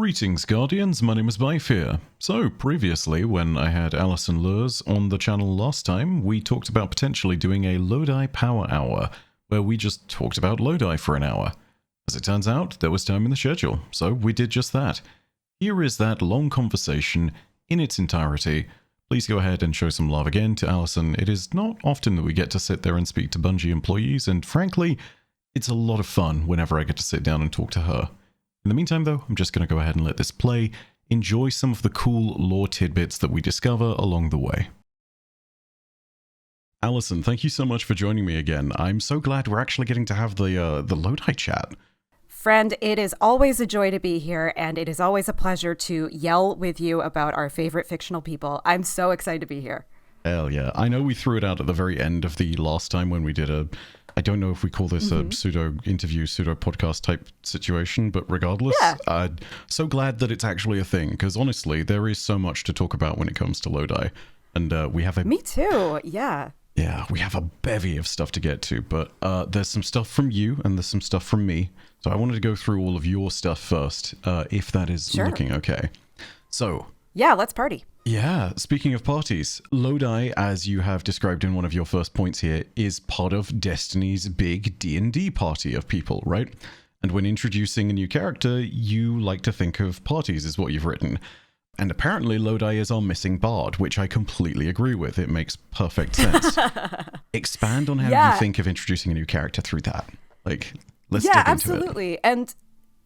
Greetings, Guardians. My name is Bife here. So, previously, when I had Alison Lures on the channel last time, we talked about potentially doing a Lodi Power Hour, where we just talked about Lodi for an hour. As it turns out, there was time in the schedule, so we did just that. Here is that long conversation in its entirety. Please go ahead and show some love again to Alison. It is not often that we get to sit there and speak to Bungie employees, and frankly, it's a lot of fun whenever I get to sit down and talk to her. In the meantime, though, I'm just going to go ahead and let this play. Enjoy some of the cool lore tidbits that we discover along the way. Alison, thank you so much for joining me again. I'm so glad we're actually getting to have the Lodi chat. Friend, it is always a joy to be here, and it is always a pleasure to yell with you about our favorite fictional people. I'm so excited to be here. Hell yeah. I know we threw it out at the very end of the last time when we did I don't know if we call this a pseudo-interview, pseudo-podcast type situation, but regardless, so glad that it's actually a thing, because honestly, there is so much to talk about when it comes to Lodi. And we have Me too, yeah. Yeah, we have a bevy of stuff to get to, but there's some stuff from you and there's some stuff from me. So I wanted to go through all of your stuff first, if that is looking okay. So... yeah, let's party. Yeah, speaking of parties, Lodi, as you have described in one of your first points here, is part of Destiny's big D&D party of people, right? And when introducing a new character, you like to think of parties is what you've written. And apparently Lodi is our missing bard, which I completely agree with. It makes perfect sense. Expand on how you think of introducing a new character through that. Like, let's dig into it. Yeah, absolutely. And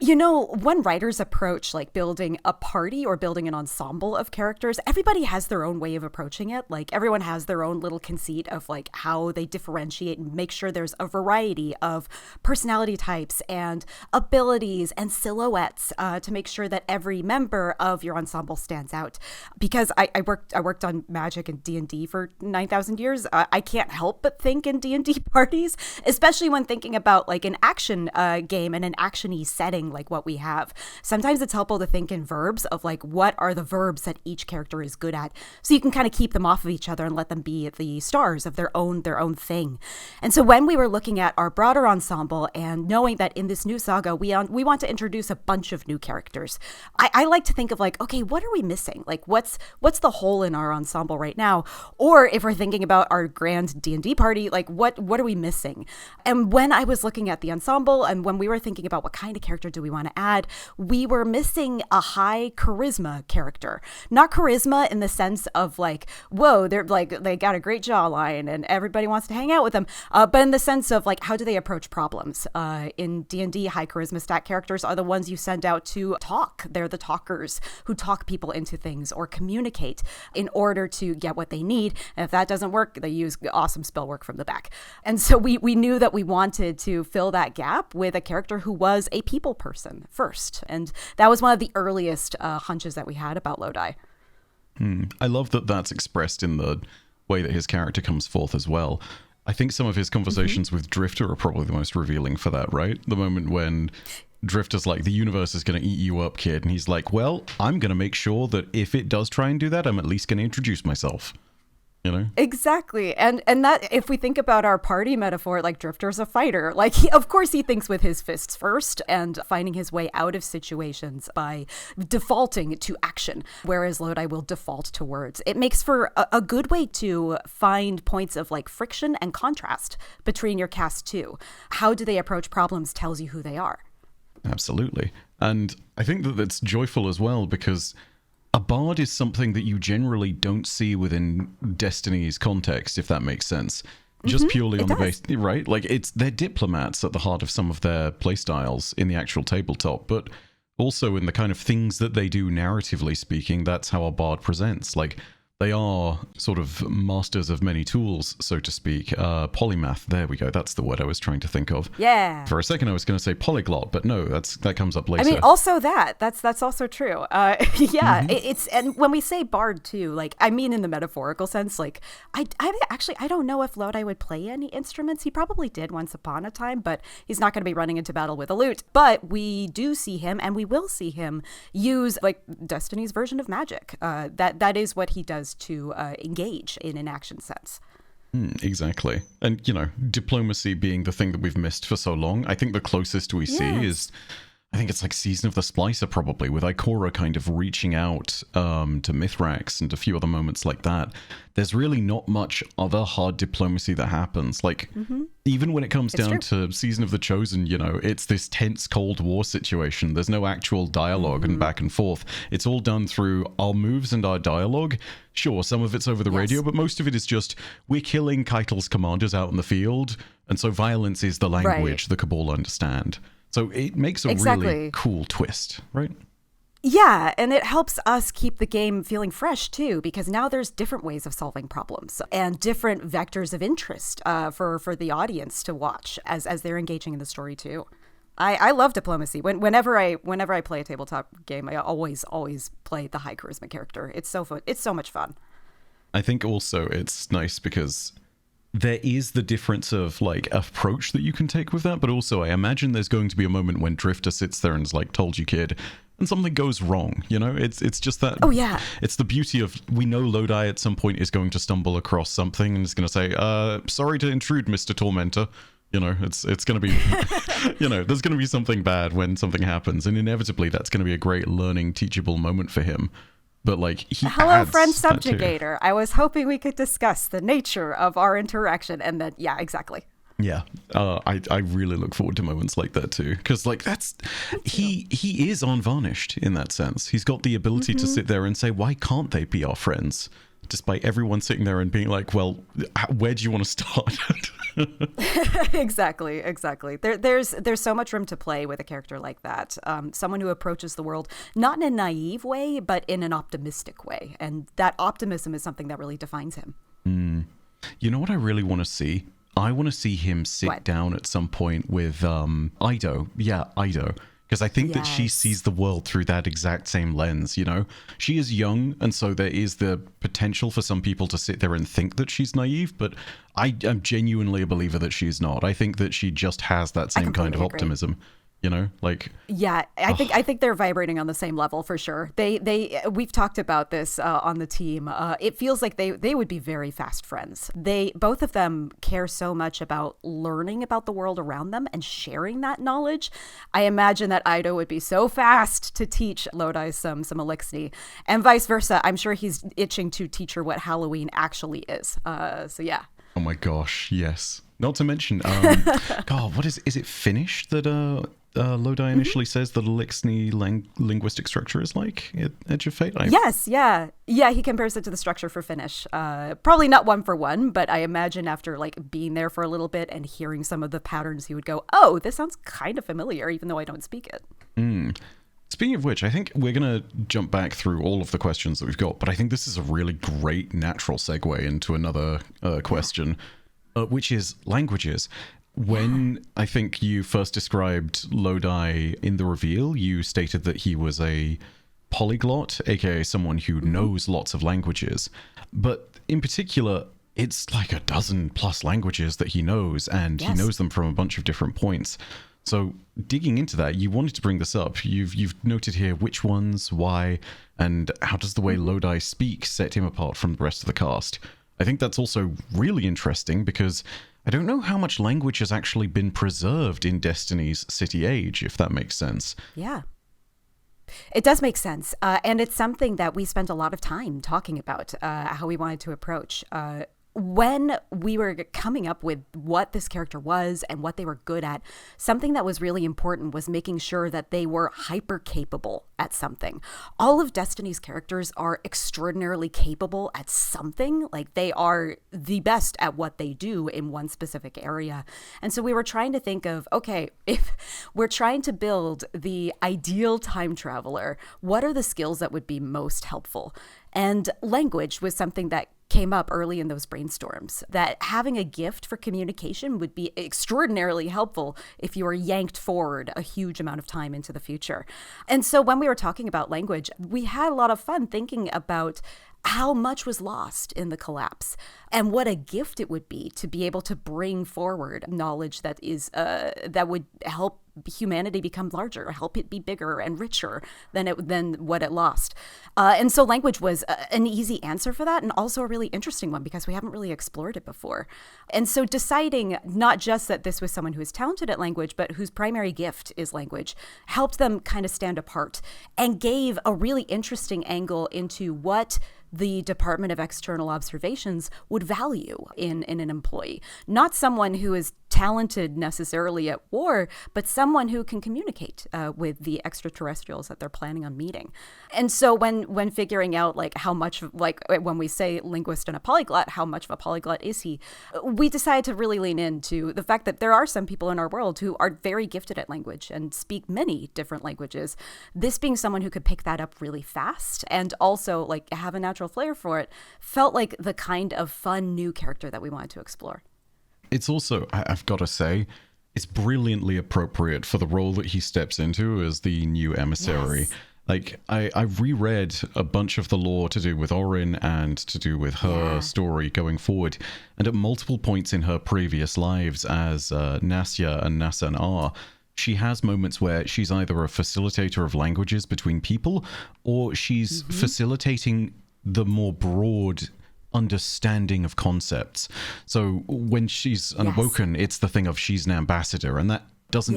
you know, when writers approach like building a party or building an ensemble of characters, everybody has their own way of approaching it. Like everyone has their own little conceit of like how they differentiate and make sure there's a variety of personality types and abilities and silhouettes to make sure that every member of your ensemble stands out. Because I worked on Magic and D&D for 9,000 years. I can't help but think in D&D parties, especially when thinking about like an action game and an action-y setting like what we have. Sometimes it's helpful to think in verbs of like what are the verbs that each character is good at, so you can kind of keep them off of each other and let them be the stars of their own thing. And so when we were looking at our broader ensemble and knowing that in this new saga we want to introduce a bunch of new characters, I like to think of like, okay, what are we missing? Like what's the hole in our ensemble right now? Or if we're thinking about our grand D&D party, like what are we missing? And when I was looking at the ensemble and when we were thinking about what kind of character do we want to add, we were missing a high charisma character. Not charisma in the sense of like, whoa, they're like, they got a great jawline and everybody wants to hang out with them. But in the sense of like, how do they approach problems? In D&D, high charisma stat characters are the ones you send out to talk. They're the talkers who talk people into things or communicate in order to get what they need. And if that doesn't work, they use awesome spell work from the back. And so we knew that we wanted to fill that gap with a character who was a people person first. And that was one of the earliest hunches that we had about Lodi. I love that that's expressed in the way that his character comes forth as well. I think some of his conversations with Drifter are probably the most revealing for that, right? The moment when Drifter's like, the universe is going to eat you up, kid. And he's like, well, I'm going to make sure that if it does try and do that, I'm at least going to introduce myself. You know? Exactly. And that if we think about our party metaphor, like Drifter's a fighter, like of course he thinks with his fists first and finding his way out of situations by defaulting to action, whereas Lodi will default to words. It makes for a good way to find points of like friction and contrast between your cast too. How do they approach problems tells you who they are. Absolutely. And I think that that's joyful as well, because a bard is something that you generally don't see within Destiny's context, if that makes sense. Just purely on the base, right? Like they're diplomats at the heart of some of their playstyles in the actual tabletop, but also in the kind of things that they do narratively speaking, that's how a bard presents. Like they are sort of masters of many tools, so to speak. Polymath, there we go. That's the word I was trying to think of. Yeah. For a second, I was going to say polyglot, but no, that comes up later. I mean, also that's also true. It's and when we say bard too, like I mean in the metaphorical sense, like I don't know if Lodi would play any instruments. He probably did once upon a time, but he's not going to be running into battle with a lute. But we do see him, and we will see him use like Destiny's version of magic. That is what he does to engage in an action sense. Exactly. And, you know, diplomacy being the thing that we've missed for so long, I think the closest we see is I think it's like Season of the Splicer, probably, with Ikora kind of reaching out to Mithrax and a few other moments like that. There's really not much other hard diplomacy that happens. Like, even when it comes down to Season of the Chosen, you know, it's this tense Cold War situation. There's no actual dialogue and back and forth. It's all done through our moves and our dialogue. Sure, some of it's over the radio, but most of it is just, we're killing Keitel's commanders out in the field, and so violence is the language the Cabal understand. So it makes a really cool twist, right? Yeah, and it helps us keep the game feeling fresh too, because now there's different ways of solving problems and different vectors of interest for the audience to watch as they're engaging in the story too. I love diplomacy. Whenever I play a tabletop game, I always play the high charisma character. It's so fun. It's so much fun. I think also it's nice because there is the difference of like approach that you can take with that, but also I imagine there's going to be a moment when Drifter sits there and is like, "Told you, kid," and something goes wrong. You know, it's just that. Oh yeah. It's the beauty of, we know Lodi at some point is going to stumble across something and is going to say, "Sorry to intrude, Mr. Tormentor." You know, it's going to be, you know, there's going to be something bad when something happens, and inevitably that's going to be a great learning, teachable moment for him. But like, he hello, friend subjugator. I was hoping we could discuss the nature of our interaction, and then exactly. Yeah, I really look forward to moments like that too, because like he is unvarnished in that sense. He's got the ability to sit there and say, "Why can't they be our friends?" Despite everyone sitting there and being like, "Well, where do you want to start?" Exactly. There's so much room to play with a character like that. Someone who approaches the world not in a naive way, but in an optimistic way, and that optimism is something that really defines him. You know what I really want to see? I want to see him sit down at some point with Ido. Yeah, Ido. Because I think that she sees the world through that exact same lens, you know? She is young, and so there is the potential for some people to sit there and think that she's naive, but I am genuinely a believer that she's not. I think that she just has that same kind of optimism. You know, like, I think they're vibrating on the same level for sure. We've talked about this on the team. It feels like they would be very fast friends. Both of them care so much about learning about the world around them and sharing that knowledge. I imagine that Ido would be so fast to teach Lodi some Eliksni, and vice versa. I'm sure he's itching to teach her what Halloween actually is. So yeah. Oh my gosh, yes. Not to mention, God, what is it Finnish that Lodi initially says that Eliksni linguistic structure is like at Edge of Fate? Yes, yeah, he compares it to the structure for Finnish. Probably not one for one, but I imagine after like being there for a little bit and hearing some of the patterns, he would go, "Oh, this sounds kind of familiar, even though I don't speak it." Speaking of which, I think we're going to jump back through all of the questions that we've got, but I think this is a really great natural segue into another question, which is languages. When I think you first described Lodi in the reveal, you stated that he was a polyglot, aka someone who knows lots of languages. But in particular, it's like a dozen plus languages that he knows, and he knows them from a bunch of different points. So digging into that, you wanted to bring this up. You've noted here which ones, why, and how does the way Lodi speaks set him apart from the rest of the cast. I think that's also really interesting because I don't know how much language has actually been preserved in Destiny's City Age, if that makes sense. Yeah. It does make sense. And it's something that we spent a lot of time talking about, how we wanted to approach. When we were coming up with what this character was and what they were good at, something that was really important was making sure that they were hyper capable at something. All of Destiny's characters are extraordinarily capable at something. Like, they are the best at what they do in one specific area. And so we were trying to think of, okay, if we're trying to build the ideal time traveler, what are the skills that would be most helpful? And language was something that came up early in those brainstorms, that having a gift for communication would be extraordinarily helpful if you were yanked forward a huge amount of time into the future. And so when we were talking about language, we had a lot of fun thinking about how much was lost in the collapse and what a gift it would be to be able to bring forward knowledge that is that would help humanity become larger, help it be bigger and richer than what it lost. And so language was an easy answer for that, and also a really interesting one because we haven't really explored it before. And so deciding not just that this was someone who is talented at language, but whose primary gift is language, helped them kind of stand apart and gave a really interesting angle into what the Department of External Observations would value in an employee. Not someone who is talented necessarily at war, but someone who can communicate with the extraterrestrials that they're planning on meeting. And so when figuring out like how much, like when we say linguist and a polyglot, how much of a polyglot is he, we decided to really lean into the fact that there are some people in our world who are very gifted at language and speak many different languages. This being someone who could pick that up really fast and also like have a natural flair for it, felt like the kind of fun new character that we wanted to explore. It's also, I've got to say, it's brilliantly appropriate for the role that he steps into as the new emissary. Yes. Like, I reread a bunch of the lore to do with Orin and to do with her story going forward. And at multiple points in her previous lives as Nasya and Nassan are, she has moments where she's either a facilitator of languages between people, or she's facilitating the more broad understanding of concepts. So when she's unawoken, it's the thing of she's an ambassador, and that doesn't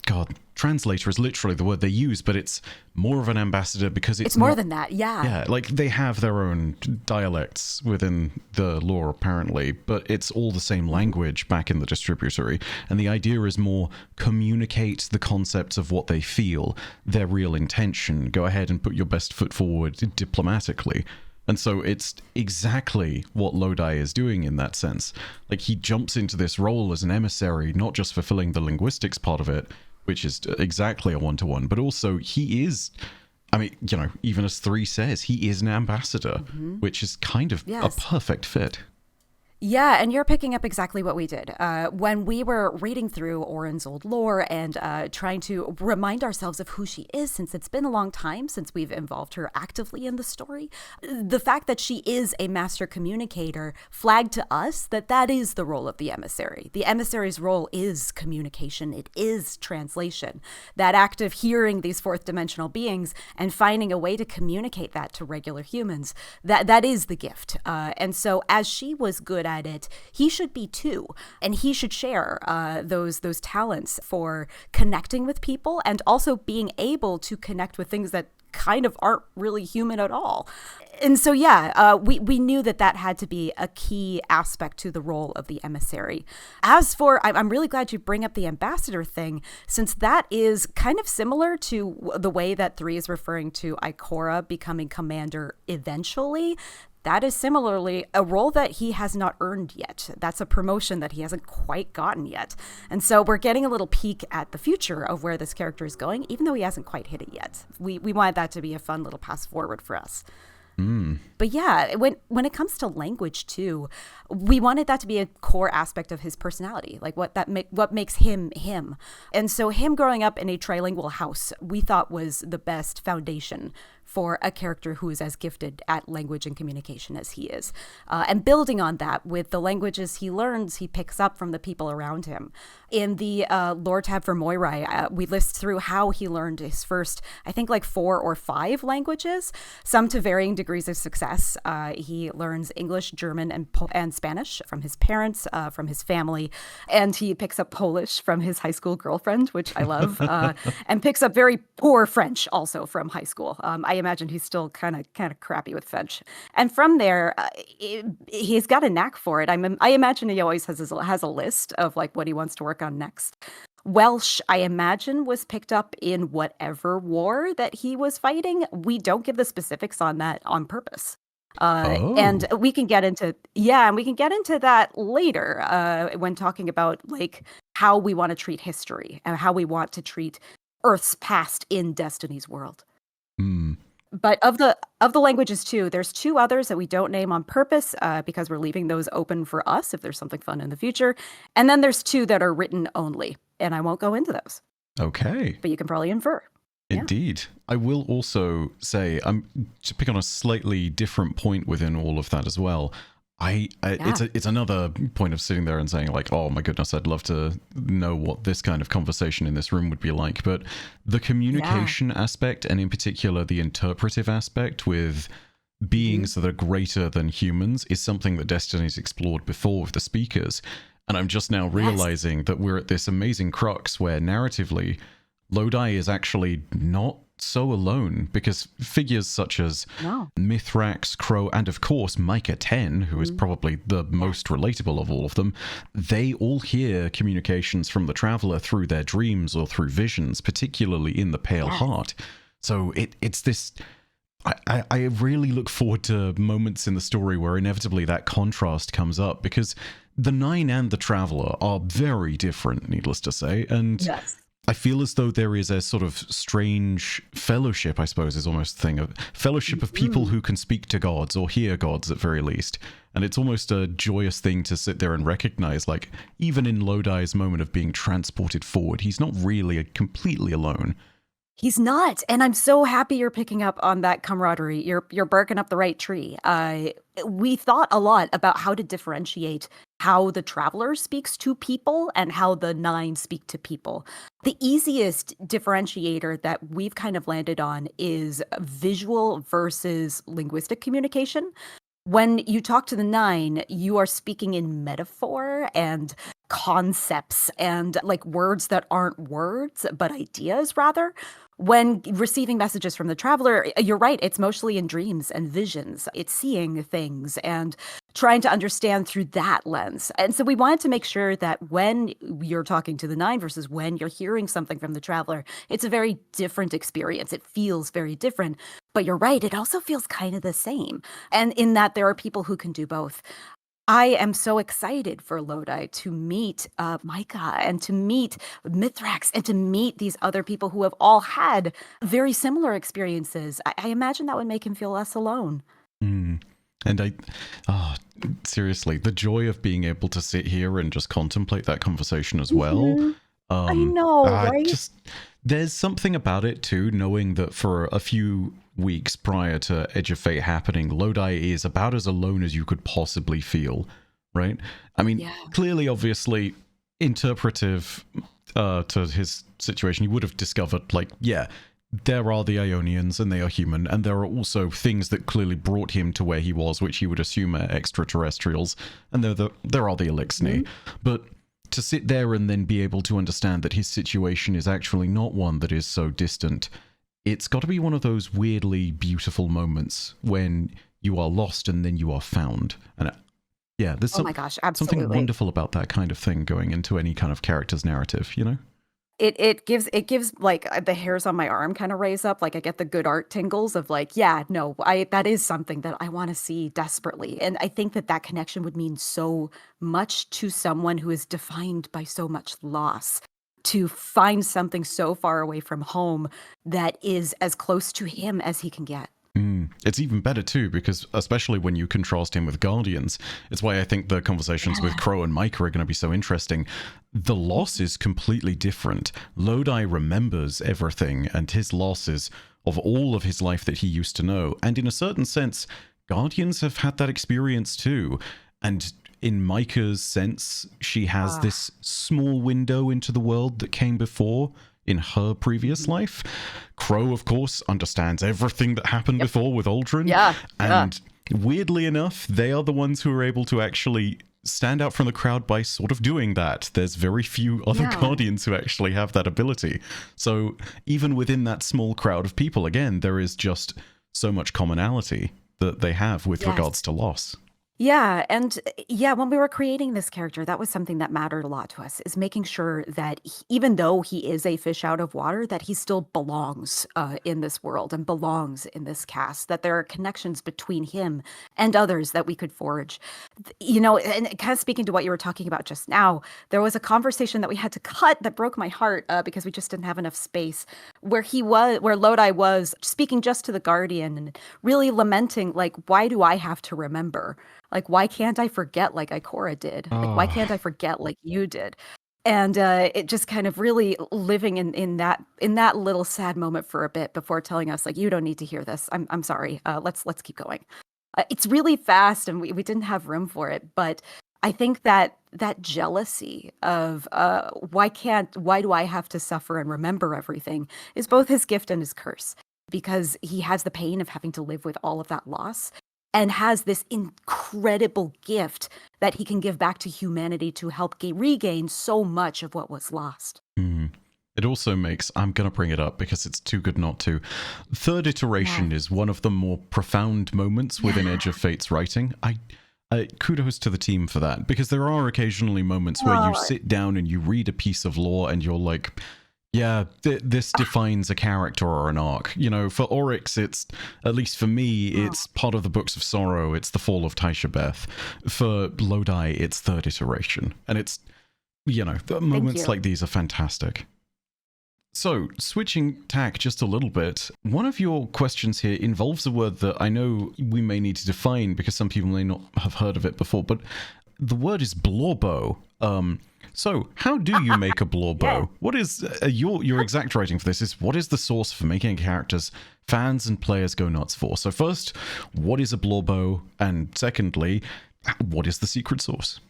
God, translator is literally the word they use, but it's more of an ambassador because it's more than that. Yeah, like they have their own dialects within the lore apparently, but it's all the same language back in the distributory, and the idea is more communicate the concepts of what they feel, their real intention, go ahead and put your best foot forward diplomatically. And so it's exactly what Lodi is doing in that sense. Like, he jumps into this role as an emissary, not just fulfilling the linguistics part of it, which is exactly a one-to-one, but also he is, I mean, you know, even as 3 says, he is an ambassador, which is kind of a perfect fit. Yeah, and you're picking up exactly what we did. When we were reading through Orin's old lore and trying to remind ourselves of who she is, since it's been a long time since we've involved her actively in the story, the fact that she is a master communicator flagged to us that that is the role of the emissary. The emissary's role is communication. It is translation. That act of hearing these fourth dimensional beings and finding a way to communicate that to regular humans, that is the gift. And so as she was good at it, he should be too, and he should share those talents for connecting with people and also being able to connect with things that kind of aren't really human at all. And so we knew that had to be a key aspect to the role of the emissary. As for, I'm really glad you bring up the ambassador thing, since that is kind of similar to the way that 3 is referring to Ikora becoming commander eventually. That is similarly a role that he has not earned yet. That's a promotion that he hasn't quite gotten yet. And so we're getting a little peek at the future of where this character is going, even though he hasn't quite hit it yet. We wanted that to be a fun little pass forward for us. But yeah, when it comes to language too, we wanted that to be a core aspect of his personality, like what makes him him. And so him growing up in a trilingual house, we thought was the best foundation for a character who is as gifted at language and communication as he is. And building on that with the languages he learns, he picks up from the people around him. In the lore tab for Moirai, we list through how he learned his first, I think, like 4 or 5 languages, some to varying degrees of success. He learns English, German, and Spanish from his parents, from his family, and he picks up Polish from his high school girlfriend, which I love, and picks up very poor French also from high school. I imagine he's still kind of crappy with French. And from there, he's got a knack for it. I imagine he always has a list of like what he wants to work on next. Welsh, I imagine, was picked up in whatever war that he was fighting. We don't give the specifics on that on purpose. And we can get into that later when talking about like how we want to treat history and how we want to treat Earth's past in Destiny's world. But of the languages too, there's 2 others that we don't name on purpose because we're leaving those open for us if there's something fun in the future. And then there's 2 that are written only, and I won't go into those. Okay. But you can probably infer. Indeed. I will also say, to pick on a slightly different point within all of that as well, Yeah. It's another point of sitting there and saying like, oh my goodness, I'd love to know what this kind of conversation in this room would be like. But the Yeah. communication aspect, and in particular the interpretive aspect with Hmm. beings that are greater than humans, is something that Destiny's explored before with the speakers. And I'm just now Yes. realizing that we're at this amazing crux where narratively, Lodi is actually not so alone, because figures such as No. Mithrax, Crow, and of course Micah 10, who is Mhm. probably the Yeah. most relatable of all of them, they all hear communications from the Traveler through their dreams or through visions, particularly in the Pale Yes. Heart. So it's this. I really look forward to moments in the story where inevitably that contrast comes up, because the Nine and the Traveler are very different, needless to say, and Yes. I feel as though there is a sort of strange fellowship, I suppose, is almost a thing of fellowship of people Mhm. who can speak to gods or hear gods at very least. And it's almost a joyous thing to sit there and recognize, like, even in Lodi's moment of being transported forward, he's not really completely alone. He's not, and I'm so happy you're picking up on that camaraderie. You're barking up the right tree. We thought a lot about how to differentiate how the traveler speaks to people and how the nine speak to people. The easiest differentiator that we've kind of landed on is visual versus linguistic communication. When you talk to the nine, you are speaking in metaphor and concepts and like words that aren't words, but ideas rather. When receiving messages from the traveler, you're right, it's mostly in dreams and visions. It's seeing things and trying to understand through that lens. And so we wanted to make sure that when you're talking to the nine versus when you're hearing something from the traveler, it's a very different experience. It feels very different. But you're right, it also feels kind of the same. And in that there are people who can do both. I am so excited for Lodi to meet Micah and to meet Mithrax and to meet these other people who have all had very similar experiences. I imagine that would make him feel less alone. Mm. And oh, seriously, the joy of being able to sit here and just contemplate that conversation as well. Mhm. I know, right? Just there's something about it too, knowing that for a few weeks prior to Edge of Fate happening, Lodi is about as alone as you could possibly feel, right? I mean, Yeah. clearly, obviously, interpretive to his situation, he would have discovered, like, yeah, there are the Ionians and they are human, and there are also things that clearly brought him to where he was, which he would assume are extraterrestrials, and there are the Elixni. Mhm. But to sit there and then be able to understand that his situation is actually not one that is so distant, it's got to be one of those weirdly beautiful moments when you are lost and then you are found. And yeah, there's Oh my gosh, something absolutely. wonderful about that kind of thing going into any kind of character's narrative, you know? It gives like the hairs on my arm kind of raise up, like I get the good art tingles of like, yeah, no, I that is something that I want to see desperately. And I think that that connection would mean so much to someone who is defined by so much loss. To find something so far away from home that is as close to him as he can get. It's even better too, because especially when you contrast him with Guardians, it's why I think the conversations with Yeah. Crow and Micah are going to be so interesting. The loss is completely different. Lodi remembers everything, and his loss is of all of his life that he used to know. And in a certain sense, Guardians have had that experience too. And in Micah's sense, she has Ah, this small window into the world that came before in her previous mhm. life. Crow, of course, understands everything that happened Yep. before with Aldrin. Yeah. Yeah. And weirdly enough, they are the ones who are able to actually stand out from the crowd by sort of doing that. There's very few other Yeah. Guardians who actually have that ability. So even within that small crowd of people, again, there is just so much commonality that they have with Yes. regards to loss. Yeah, and yeah, when we were creating this character, that was something that mattered a lot to us, is making sure that even though he is a fish out of water, that he still belongs in this world and belongs in this cast, that there are connections between him and others that we could forge. And kind of speaking to what you were talking about just now, there was a conversation that we had to cut that broke my heart because we just didn't have enough space, where Lodi was speaking just to the Guardian and really lamenting, like, why do I have to remember? Like, why can't I forget like Ikora did? Like, why can't Oh, I forget like you did? And it just kind of really living in that little sad moment for a bit before telling us like, you don't need to hear this. I'm sorry. Let's keep going. It's really fast, and we didn't have room for it. But I think that that jealousy of why do I have to suffer and remember everything is both his gift and his curse, because he has the pain of having to live with all of that loss and has this incredible gift that he can give back to humanity to help regain so much of what was lost. Mm. It also makes, I'm going to bring it up because it's too good not to. Third iteration is one of the more profound moments within Edge of Fate's writing. Kudos to the team for that, because there are occasionally moments where you sit down and you read a piece of lore and you're like, yeah, this defines a character or an arc. You know, for Oryx, it's, at least for me, it's part of the Books of Sorrow. It's the fall of Taisha Beth. For Lodi, it's third iteration. And it's, you know, the moments like these are fantastic. So, switching tack just a little bit, one of your questions here involves a word that I know we may need to define because some people may not have heard of it before, but the word is blorbo. So, how do you make a blorbo? What is your exact writing for this is, what is the source for making characters fans and players go nuts for? So first, what is a blorbo? And secondly, what is the secret source?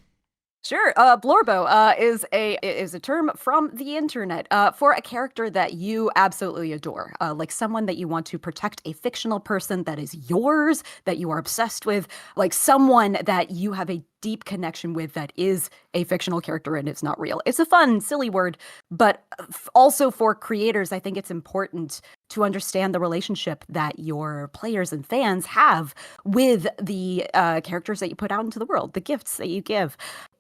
Sure. Blorbo is a term from the internet for a character that you absolutely adore, like someone that you want to protect, a fictional person that is yours, that you are obsessed with, like someone that you have a deep connection with that is a fictional character and it's not real. It's a fun, silly word, but also for creators, I think it's important to understand the relationship that your players and fans have with the characters that you put out into the world, the gifts that you give.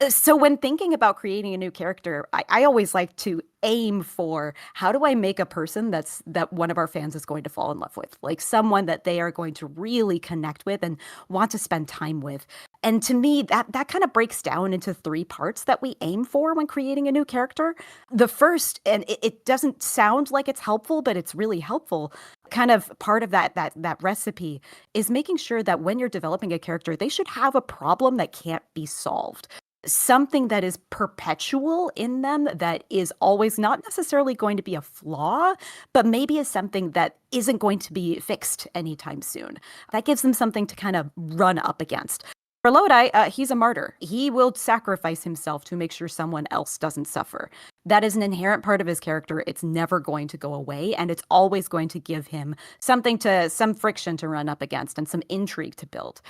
So when thinking about creating a new character, I always like to aim for, how do I make a person that one of our fans is going to fall in love with, like someone that they are going to really connect with and want to spend time with. And to me, that kind of breaks down into three parts that we aim for when creating a new character. The first, and it doesn't sound like it's helpful, but it's really helpful, kind of part of that recipe is making sure that when you're developing a character, they should have a problem that can't be solved. Something that is perpetual in them, that is always not necessarily going to be a flaw, but maybe is something that isn't going to be fixed anytime soon. That gives them something to kind of run up against. For Lodi, he's a martyr. He will sacrifice himself to make sure someone else doesn't suffer. That is an inherent part of his character. It's never going to go away, and it's always going to give him some friction to run up against and some intrigue to build.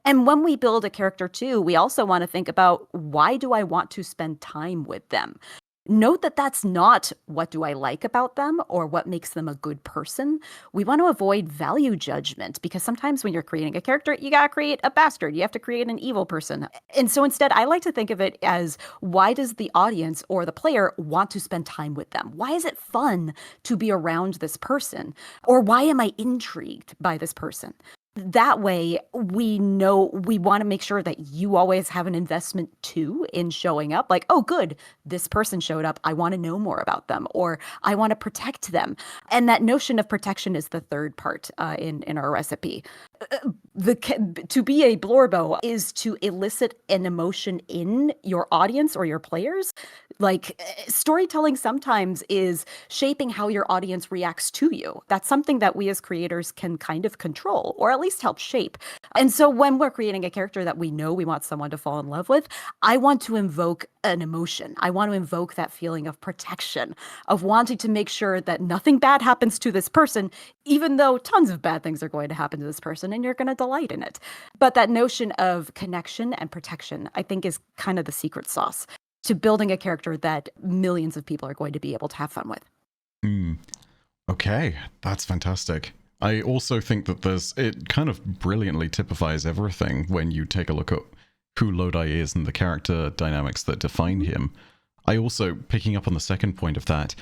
And when we build a character too, we also want to think about, why do I want to spend time with them? Note that that's not what do I like about them or what makes them a good person. We want to avoid value judgment, because sometimes when you're creating a character, you got to create a bastard. You have to create an evil person. And so instead, I like to think of it as, why does the audience or the player want to spend time with them? Why is it fun to be around this person? Or why am I intrigued by this person? That way, we know we want to make sure that you always have an investment too in showing up. Like, oh, good, this person showed up. I want to know more about them, or I want to protect them. And that notion of protection is the third part in our recipe. To be a blorbo is to elicit an emotion in your audience or your players. Like, storytelling sometimes is shaping how your audience reacts to you. That's something that we as creators can kind of control, or at least help shape. And so when we're creating a character that we know we want someone to fall in love with, I want to invoke an emotion. I want to invoke that feeling of protection, of wanting to make sure that nothing bad happens to this person, even though tons of bad things are going to happen to this person and you're going to delight in it. But that notion of connection and protection, I think, is kind of the secret sauce to building a character that millions of people are going to be able to have fun with. Okay, that's fantastic. I also think that it kind of brilliantly typifies everything when you take a look at who Lodi is and the character dynamics that define him. I also, picking up on the second point of that,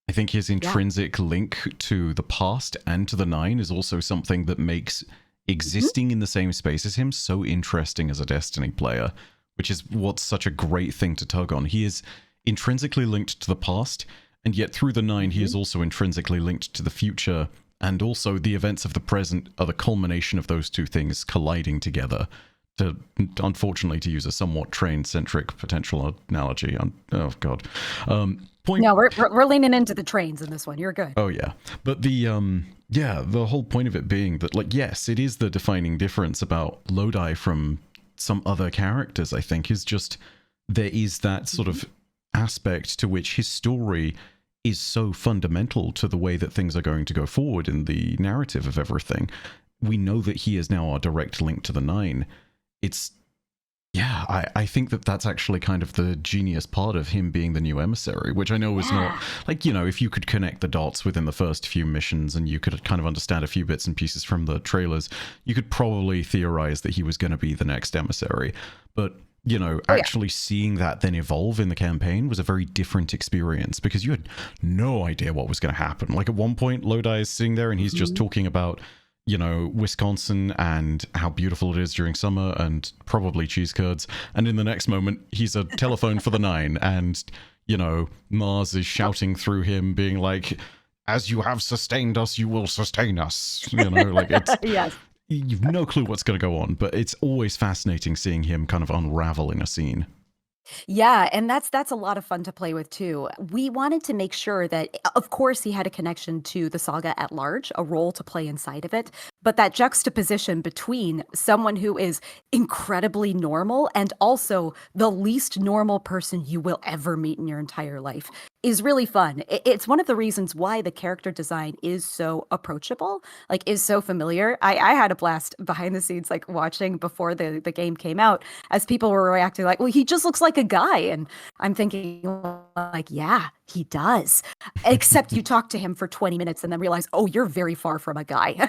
I think his intrinsic link to the past and to the Nine is also something that makes existing in the same space as him so interesting as a Destiny player, which is what's such a great thing to tug on. He is intrinsically linked to the past, and yet through the Nine, he is also intrinsically linked to the future, and also the events of the present are the culmination of those two things colliding together. Unfortunately, to use a somewhat train-centric potential analogy. Oh, God. No, we're leaning into the trains in this one. You're good. Oh, yeah. But the Yeah, the whole point of it being that, like, yes, it is the defining difference about Lodi from some other characters, I think, is just there is that sort Mhm. of aspect to which his story is so fundamental to the way that things are going to go forward in the narrative of everything. We know that he is now our direct link to the Nine. It's yeah, I think that that's actually kind of the genius part of him being the new emissary, which I know is not Yeah. like, you know, if you could connect the dots within the first few missions and you could kind of understand a few bits and pieces from the trailers, you could probably theorize that he was going to be the next emissary. But, you know, Oh yeah. actually seeing that then evolve in the campaign was a very different experience because you had no idea what was going to happen. Like at one point, Lodi is sitting there and he's just Mhm. talking about, you know, Wisconsin and how beautiful it is during summer and probably cheese curds. And in the next moment, he's a telephone for the Nine. And, you know, Mars is shouting through him, being like, as you have sustained us, you will sustain us. You know, like it's, Yes. you've no clue what's going to go on, but it's always fascinating seeing him kind of unravel in a scene. Yeah, and that's a lot of fun to play with too. We wanted to make sure that, of course, he had a connection to the saga at large, a role to play inside of it, but that juxtaposition between someone who is incredibly normal and also the least normal person you will ever meet in your entire life is really fun. It's one of the reasons why the character design is so approachable, like is so familiar. I had a blast behind the scenes, like watching before the game came out as people were reacting like, well, he just looks like a guy. And I'm thinking, like, yeah, he does. Except you talk to him for 20 minutes and then realize, oh, you're very far from a guy.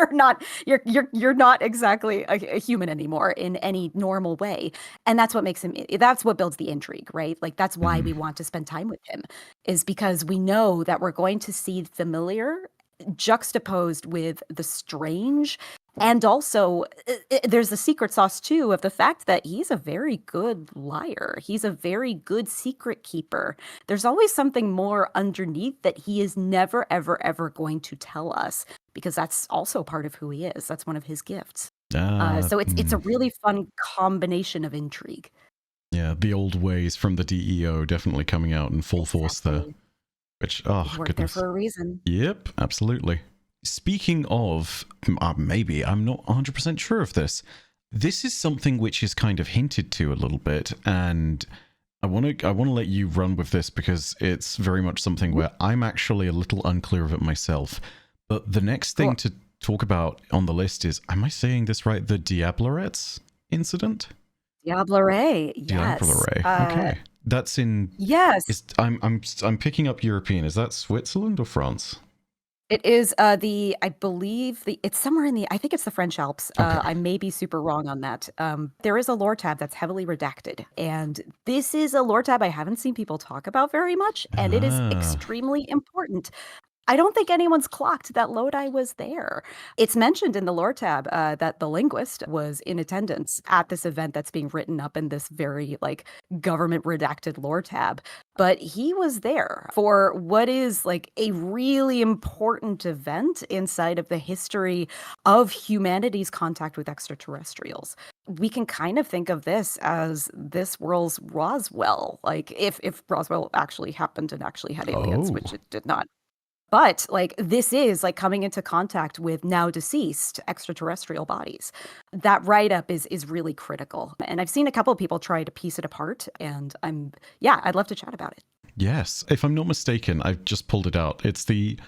You're not exactly a human anymore in any normal way. And that's what makes him that's what builds the intrigue, right? Like that's why Mhm. we want to spend time with him, is because we know that we're going to see familiar juxtaposed with the strange, and also, there's the secret sauce too of the fact that he's a very good liar. He's a very good secret keeper. There's always something more underneath that he is never, ever, ever going to tell us because that's also part of who he is. That's one of his gifts. So it's a Mm. really fun combination of intrigue. Yeah, the old ways from the DEO definitely coming out in full force there. Exactly. Which, They oh, work there goodness. for a reason. Yep, absolutely. Speaking of, maybe, I'm not 100% sure of this. This is something which is kind of hinted to a little bit, and I want to let you run with this because it's very much something Mhm. where I'm actually a little unclear of it myself. But the next thing Cool. to talk about on the list is, am I saying this right? The Diablorettes incident? Diablo Ray, yes. Diabloret. Okay. That's in Yes. is I'm picking up European. Is that Switzerland or France? It is, I believe it's somewhere in the I think it's the French Alps. Okay. I may be super wrong on that. There is a lore tab that's heavily redacted, and this is a lore tab I haven't seen people talk about very much, and it is Ah. extremely important. I don't think anyone's clocked that Lodi was there. It's mentioned in the lore tab that the linguist was in attendance at this event that's being written up in this very like government redacted lore tab, but he was there for what is like a really important event inside of the history of humanity's contact with extraterrestrials. We can kind of think of this as this world's Roswell, like if Roswell actually happened and actually had aliens, which Oh. it did not. But, like, this is, like, coming into contact with now deceased extraterrestrial bodies. That write-up is really critical, and I've seen a couple of people try to piece it apart, and yeah, I'd love to chat about it. Yes. If I'm not mistaken, I've just pulled it out. It's the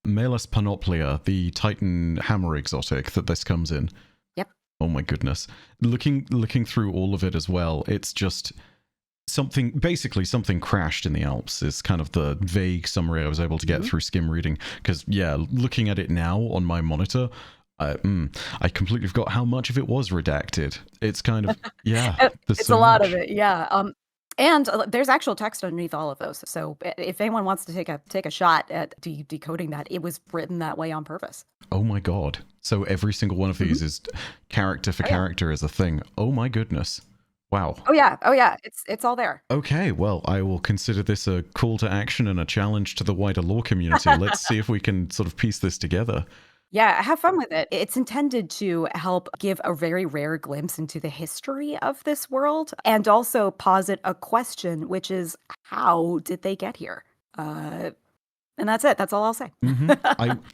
Malus Panoplia, the Titan hammer exotic that this comes in. Yep. Oh my goodness. Looking through all of it as well, it's just something crashed in the Alps is kind of the vague summary I was able to get Mhm. through skim reading. Because yeah, looking at it now on my monitor, I completely forgot how much of it was redacted. It's kind of yeah, there's It's a so lot of much. it, yeah, and, there's actual text underneath all of those, so I if anyone wants to take a shot at decoding that, it was written that way on purpose. Oh my god! So every single one of Mhm. these is character for Oh, yeah. character is a thing. Oh my goodness! Wow. Oh, yeah, it's all there. Okay, well, I will consider this a call to action and a challenge to the wider lore community. Let's see if we can sort of piece this together. Yeah, have fun with it. It's intended to help give a very rare glimpse into the history of this world and also posit a question, which is how did they get here? Uh, And that's it. That's all I'll say.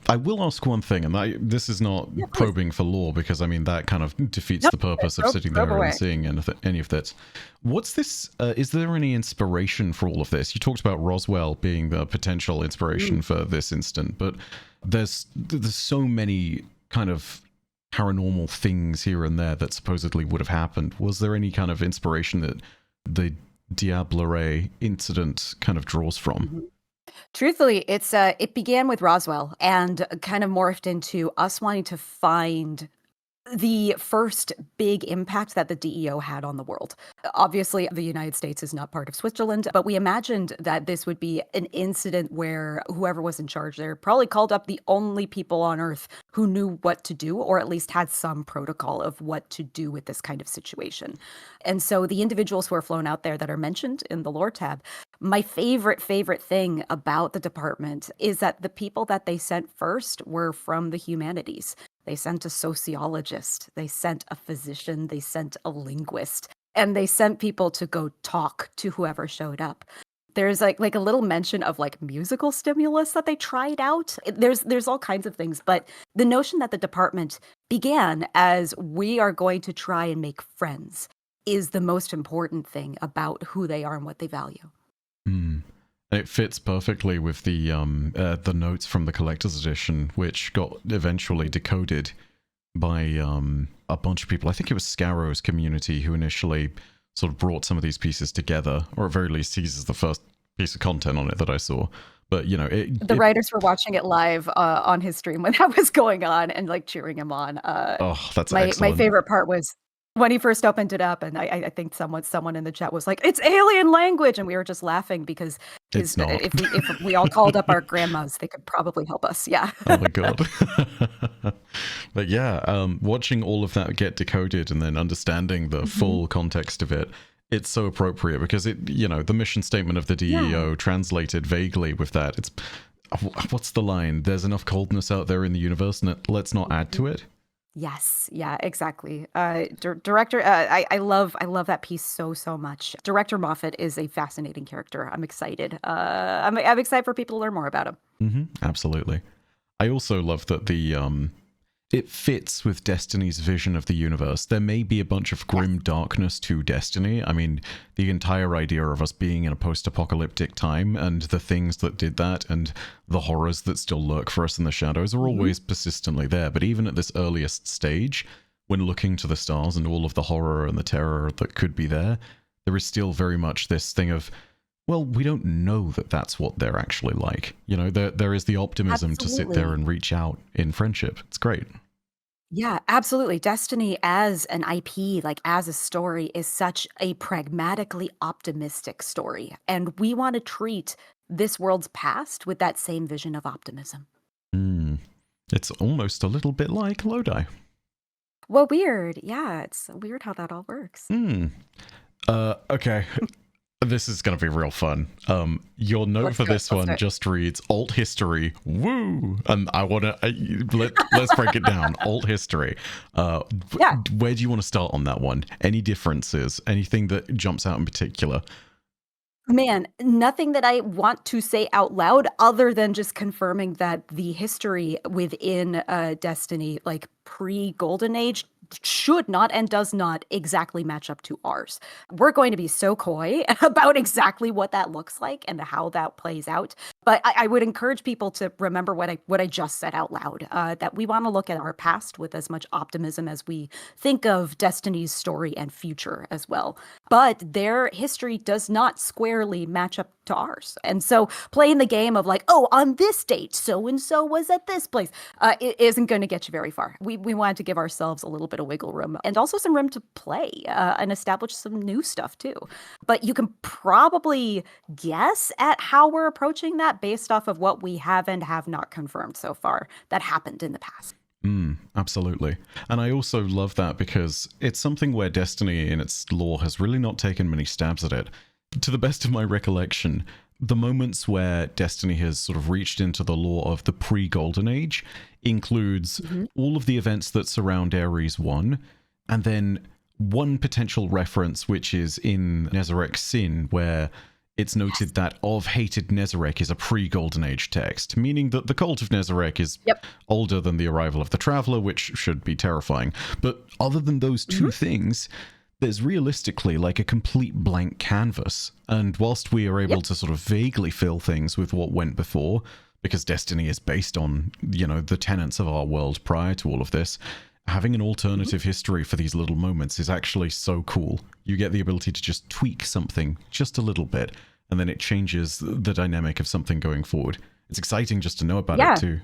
I will ask one thing, and this is not Yeah, please. probing for lore, because I mean that kind of defeats Nope. the purpose of Probe- sitting probe there away. and seeing any of this. What's this? Is there any inspiration for all of this? You talked about Roswell being the potential inspiration for this instant, but there's so many kind of paranormal things here and there that supposedly would have happened. Was there any kind of inspiration that the Diablo incident kind of draws from? Truthfully, it began with Roswell and kind of morphed into us wanting to find the first big impact that the DEO had on the world. Obviously, the United States is not part of Switzerland, but we imagined that this would be an incident where whoever was in charge there probably called up the only people on Earth who knew what to do, or at least had some protocol of what to do with this kind of situation. And so the individuals who are flown out there that are mentioned in the lore tab, my favorite thing about the department is that the people that they sent first were from the humanities. They sent a sociologist, they sent a physician, they sent a linguist, and they sent people to go talk to whoever showed up. There's like a little mention of like musical stimulus that they tried out. There's all kinds of things, but the notion that the department began as we are going to try and make friends is the most important thing about who they are and what they value. It fits perfectly with the notes from the collector's edition, which got eventually decoded by a bunch of people. I think it was Scarrow's community who initially sort of brought some of these pieces together, or at very least he's the first piece of content on it that I saw. But you know, the writers were watching it live on his stream when that was going on and like cheering him on. Oh, that's my excellent. favorite part was when he first opened it up, and I think someone in the chat was like, "It's alien language," and we were just laughing because It's not. if we all called up our grandmas, they could probably help us. Yeah. Oh my god. But yeah, watching all of that get decoded and then understanding the full context of it, it's so appropriate because it, you know, the mission statement of the DEO translated vaguely with that. It's what's the line? There's enough coldness out there in the universe, and let's not add to it. Yes, yeah, exactly. Director, I love that piece so much. Director Moffat is a fascinating character. I'm excited. I'm excited for people to learn more about him. Absolutely. I also love that it fits with Destiny's vision of the universe. There may be a bunch of grim darkness to Destiny. I mean, the entire idea of us being in a post-apocalyptic time and the things that did that and the horrors that still lurk for us in the shadows are always persistently there. But even at this earliest stage, when looking to the stars and all of the horror and the terror that could be there, there is still very much this thing of, well, we don't know that that's what they're actually like. You know, there is the optimism to sit there and reach out in friendship. It's great. Yeah, absolutely. Destiny as an IP, like as a story, is such a pragmatically optimistic story. And we want to treat this world's past with that same vision of optimism. It's almost a little bit like Lodi. Well, weird. Yeah, it's weird how that all works. Okay. This is going to be real fun. Your note for this one just reads alt history. Woo! And I want to let's break it down. Alt history. Where do you want to start on that one? Any differences? Anything that jumps out in particular? Man, nothing that I want to say out loud other than just confirming that the history within Destiny, like pre-Golden Age, should not and does not exactly match up to ours. We're going to be so coy about exactly what that looks like and how that plays out. But I would encourage people to remember what I just said out loud, that we want to look at our past with as much optimism as we think of Destiny's story and future as well. But their history does not squarely match up to ours. And so playing the game of like, oh, on this date, so-and-so was at this place, it isn't going to get you very far. We wanted to give ourselves a little bit of wiggle room and also some room to play and establish some new stuff too. But you can probably guess at how we're approaching that based off of what we have and have not confirmed so far that happened in the past. Absolutely. And I also love that because it's something where Destiny in its lore has really not taken many stabs at it. To the best of my recollection, the moments where Destiny has sort of reached into the lore of the pre-Golden Age includes all of the events that surround Ares 1, and then one potential reference which is in Nezarec Sin, where it's noted that Of Hated Nezarec is a pre-Golden Age text, meaning that the Cult of Nezarec is older than the Arrival of the Traveler, which should be terrifying. But other than those two things, there's realistically like a complete blank canvas. And whilst we are able to sort of vaguely fill things with what went before, because Destiny is based on, you know, the tenets of our world prior to all of this, having an alternative history for these little moments is actually so cool. You get the ability to just tweak something just a little bit, and then it changes the dynamic of something going forward. It's exciting just to know about it too.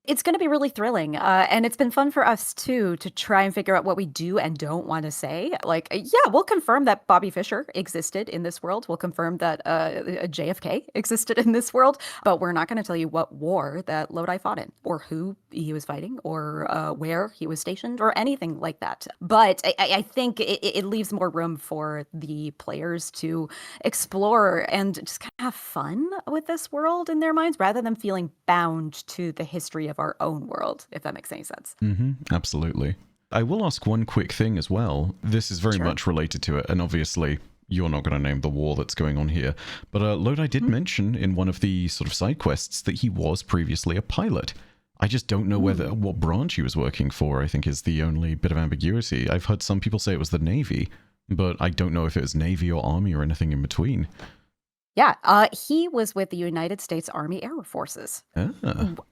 It's going to be really thrilling. And it's been fun for us, too, to try and figure out what we do and don't want to say. Like, yeah, we'll confirm that Bobby Fischer existed in this world. We'll confirm that JFK existed in this world. But we're not going to tell you what war that Lodi fought in, or who he was fighting, or where he was stationed, or anything like that. But I think it leaves more room for the players to explore and just kind of have fun with this world in their minds, rather than feeling bound to the history of our own world, if that makes any sense. Absolutely. I will ask one quick thing as well. This is very much related to it, and obviously you're not going to name the war that's going on here, but Lodi did mention in one of the sort of side quests that he was previously a pilot. I just don't know what branch he was working for, I think is the only bit of ambiguity. I've heard some people say it was the Navy, but I don't know if it was Navy or Army or anything in between. Yeah, he was with the United States Army Air Forces.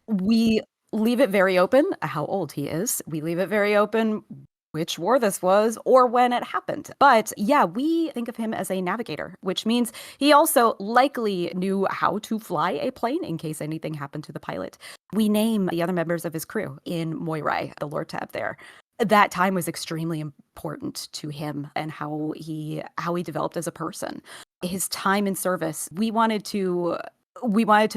We leave it very open how old he is. We leave it very open which war this was or when it happened. But yeah, we think of him as a navigator, which means he also likely knew how to fly a plane in case anything happened to the pilot. We name the other members of his crew in Moirai, the lore tab there. That time was extremely important to him and how he developed as a person. His time in service, we wanted to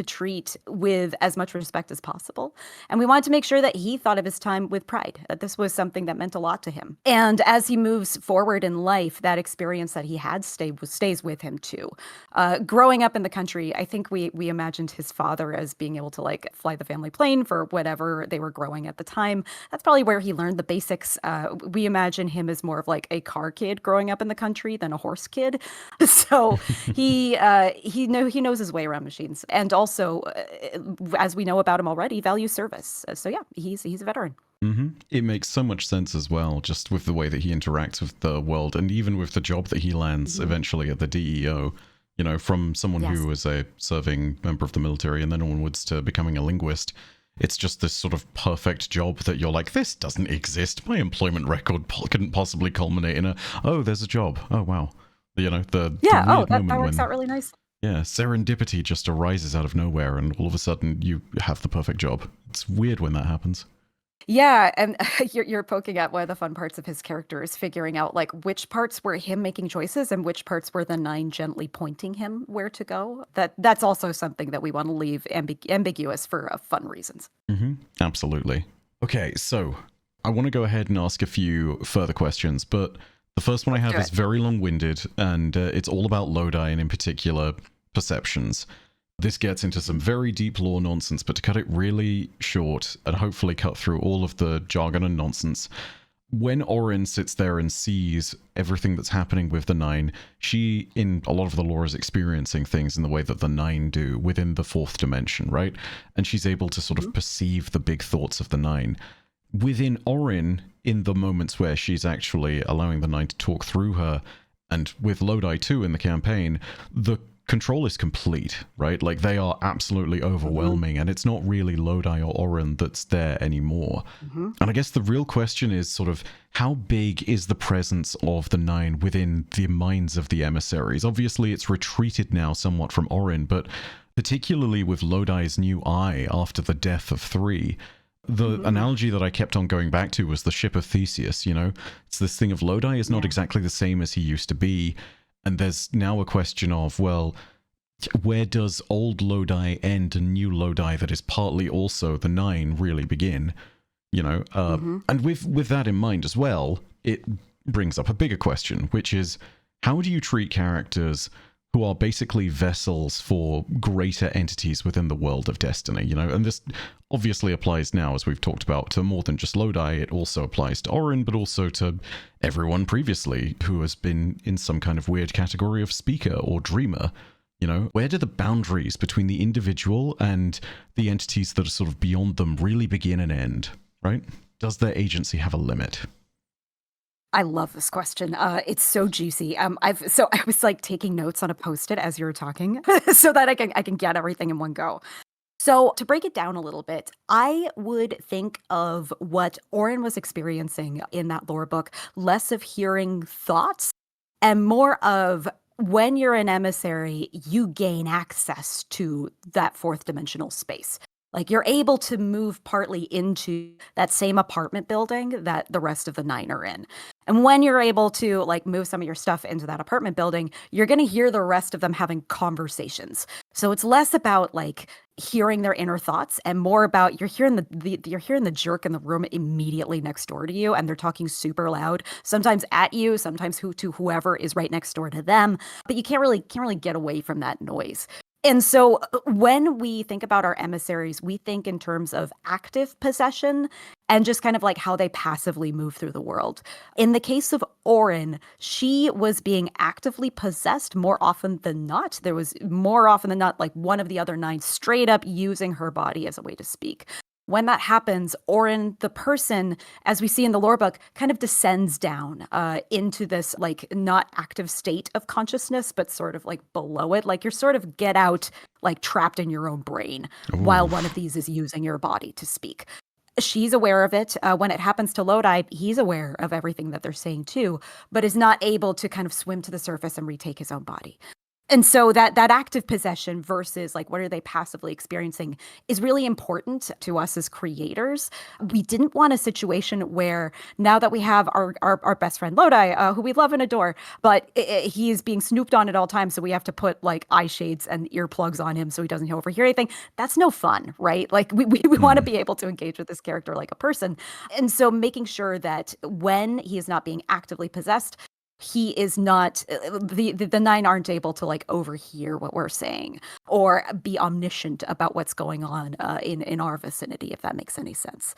treat with as much respect as possible. And we wanted to make sure that he thought of his time with pride, that this was something that meant a lot to him. And as he moves forward in life, that experience that he had stays with him too. Growing up in the country, I think we imagined his father as being able to like fly the family plane for whatever they were growing at the time. That's probably where he learned the basics. We imagine him as more of like a car kid growing up in the country than a horse kid. So he knows his way around machines. And also, as we know about him already, values service. So yeah, he's a veteran. It makes so much sense as well, just with the way that he interacts with the world, and even with the job that he lands eventually at the DEO. You know, from someone who was a serving member of the military and then onwards to becoming a linguist. It's just this sort of perfect job that you're like, this doesn't exist. My employment record couldn't possibly culminate in there's a job. Oh, wow. You know, that works out really nicely. Yeah, serendipity just arises out of nowhere, and all of a sudden you have the perfect job. It's weird when that happens. Yeah, and you're poking at one of the fun parts of his character is figuring out like which parts were him making choices and which parts were the Nine gently pointing him where to go. That's also something that we want to leave ambiguous for fun reasons. Absolutely. Okay, so I want to go ahead and ask a few further questions, but the first one I have is very long-winded, and it's all about Lodi and in particular perceptions. This gets into some very deep lore nonsense, but to cut it really short and hopefully cut through all of the jargon and nonsense, when Orin sits there and sees everything that's happening with the Nine, she, in a lot of the lore, is experiencing things in the way that the Nine do within the fourth dimension, right? And she's able to sort of perceive the big thoughts of the Nine. Within Orin, in the moments where she's actually allowing the Nine to talk through her, and with Lodi too in the campaign, the control is complete, right? Like, they are absolutely overwhelming, and it's not really Lodi or Orin that's there anymore. And I guess the real question is sort of, how big is the presence of the Nine within the minds of the emissaries? Obviously, it's retreated now somewhat from Orin, but particularly with Lodi's new eye after the death of 3, the analogy that I kept on going back to was the ship of Theseus, you know? It's this thing of Lodi is not exactly the same as he used to be, and there's now a question of, well, where does old Lodi end and new Lodi that is partly also the Nine really begin? You know, and with that in mind as well, it brings up a bigger question, which is, how do you treat characters who are basically vessels for greater entities within the world of Destiny, you know? And this obviously applies now, as we've talked about, to more than just Lodi. It also applies to Orin, but also to everyone previously who has been in some kind of weird category of speaker or dreamer. You know, where do the boundaries between the individual and the entities that are sort of beyond them really begin and end, right? Does their agency have a limit? I love this question. It's so juicy. I was like taking notes on a post-it as you were talking, so that I can get everything in one go. So to break it down a little bit, I would think of what Orin was experiencing in that lore book, less of hearing thoughts and more of when you're an emissary, you gain access to that fourth dimensional space. Like you're able to move partly into that same apartment building that the rest of the nine are in. And when you're able to like move some of your stuff into that apartment building, you're going to hear the rest of them having conversations. So it's less about like hearing their inner thoughts and more about you're hearing you're hearing the jerk in the room immediately next door to you, and they're talking super loud, sometimes at you, sometimes to whoever is right next door to them, but you can't really get away from that noise. And so when we think about our emissaries, we think in terms of active possession and just kind of like how they passively move through the world. In the case of Orin, she was being actively possessed more often than not. There was more often than not like one of the other nine straight up using her body as a way to speak. When that happens, Orin, the person, as we see in the lore book, kind of descends down into this like not active state of consciousness, but sort of like below it. Like you're sort of get out, like trapped in your own brain while one of these is using your body to speak. She's aware of it. When it happens to Lodi, he's aware of everything that they're saying too, but is not able to kind of swim to the surface and retake his own body. And so that active possession versus like what are they passively experiencing is really important to us as creators. We didn't want a situation where now that we have our best friend Lodi, who we love and adore, but he is being snooped on at all times, so we have to put like eye shades and earplugs on him so he doesn't overhear anything. That's no fun, right? Like we want to be able to engage with this character like a person. And so making sure that when he is not being actively possessed, he is not the nine aren't able to like overhear what we're saying or be omniscient about what's going on in our vicinity, if that makes any sense.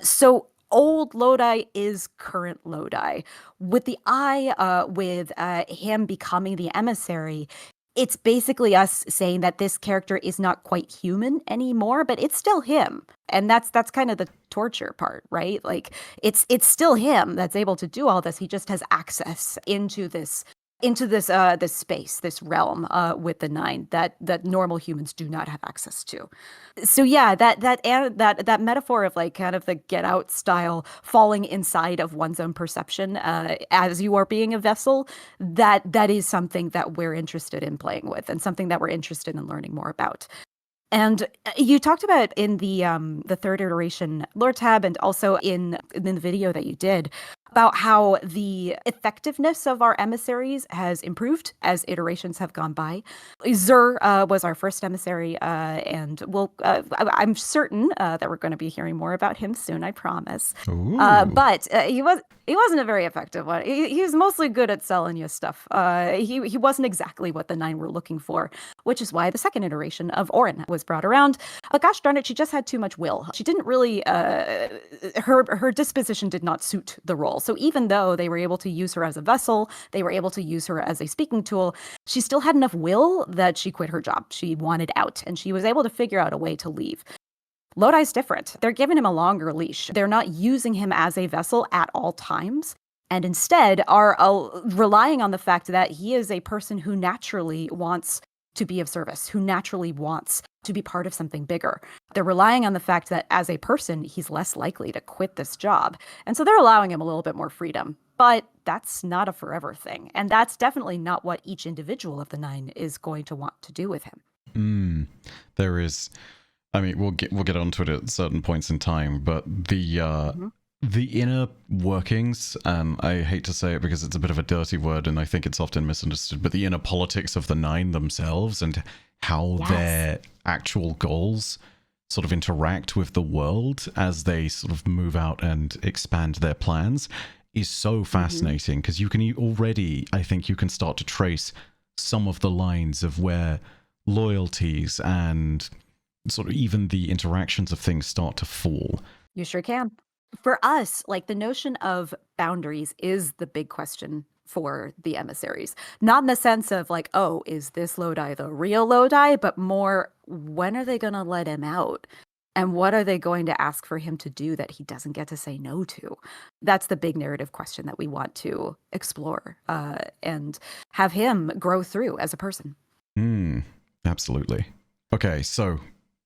So old Lodi is current Lodi. With the eye, with him becoming the emissary, it's basically us saying that this character is not quite human anymore, but it's still him. And that's kind of the torture part, right? Like it's still him that's able to do all this. He just has access into this this space, this realm with the nine that normal humans do not have access to. So yeah, that metaphor of like kind of the Get Out style falling inside of one's own perception as you are being a vessel, that is something that we're interested in playing with and something that we're interested in learning more about. And you talked about in the third iteration lore tab and also in the video that you did about how the effectiveness of our emissaries has improved as iterations have gone by. Zur was our first emissary, and I'm certain that we're going to be hearing more about him soon, I promise. But he wasn't a very effective one. He was mostly good at selling you stuff. He wasn't exactly what the nine were looking for, which is why the second iteration of Orin was brought around. But gosh darn it, she just had too much will. She didn't really, her disposition did not suit the role. So even though they were able to use her as a vessel, they were able to use her as a speaking tool, she still had enough will that she quit her job. She wanted out, and she was able to figure out a way to leave. Lodi's different. They're giving him a longer leash. They're not using him as a vessel at all times, and instead are relying on the fact that he is a person who naturally wants to be of service, who naturally wants to be part of something bigger. They're relying on the fact that as a person, he's less likely to quit this job. And so they're allowing him a little bit more freedom. But that's not a forever thing. And that's definitely not what each individual of the nine is going to want to do with him. There is, I mean, we'll get onto it at certain points in time, but the inner workings, and I hate to say it because it's a bit of a dirty word and I think it's often misunderstood, but the inner politics of the nine themselves and how their actual goals sort of interact with the world as they sort of move out and expand their plans is so fascinating, because you can already, I think you can start to trace some of the lines of where loyalties and sort of even the interactions of things start to fall. You sure can. For us, like the notion of boundaries is the big question for the emissaries. Not in the sense of like, oh, is this Lodi the real Lodi? But more, when are they going to let him out? And what are they going to ask for him to do that he doesn't get to say no to? That's the big narrative question that we want to explore and have him grow through as a person. Absolutely. Okay, so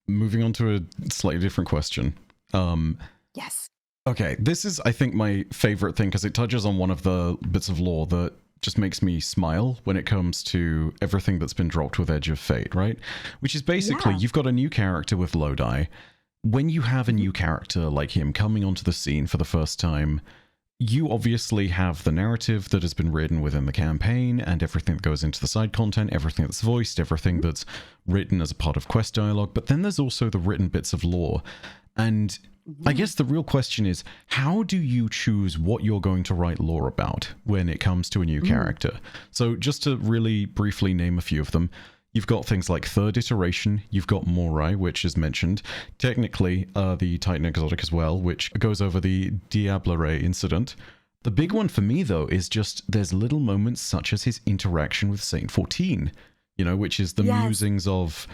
moving on to a slightly different question. Yes. Okay, this is, I think, my favorite thing because it touches on one of the bits of lore that just makes me smile when it comes to everything that's been dropped with Edge of Fate, right? Which is basically, you've got a new character with Lodi. When you have a new character like him coming onto the scene for the first time, you obviously have the narrative that has been written within the campaign and everything that goes into the side content, everything that's voiced, everything that's written as a part of quest dialogue, but then there's also the written bits of lore. And I guess the real question is, how do you choose what you're going to write lore about when it comes to a new character? So just to really briefly name a few of them, you've got things like Third Iteration, you've got Morai, which is mentioned, technically the Titan Exotic as well, which goes over the Diablere incident. The big one for me, though, is just there's little moments such as his interaction with Saint 14, you know, which is the musings of,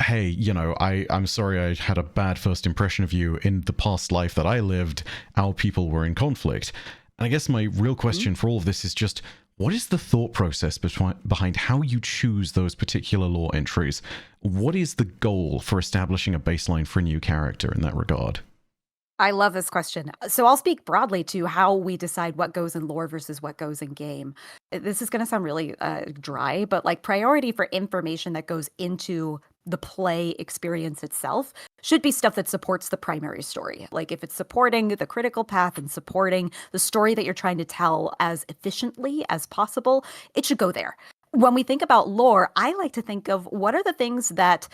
hey, you know, I'm sorry I had a bad first impression of you in the past life that I lived, our people were in conflict. And I guess my real question for all of this is just, what is the thought process behind how you choose those particular lore entries? What is the goal for establishing a baseline for a new character in that regard? I love this question. So I'll speak broadly to how we decide what goes in lore versus what goes in game. This is going to sound really dry, but like priority for information that goes into the play experience itself should be stuff that supports the primary story. Like if it's supporting the critical path and supporting the story that you're trying to tell as efficiently as possible, it should go there. When we think about lore, I like to think of what are the things that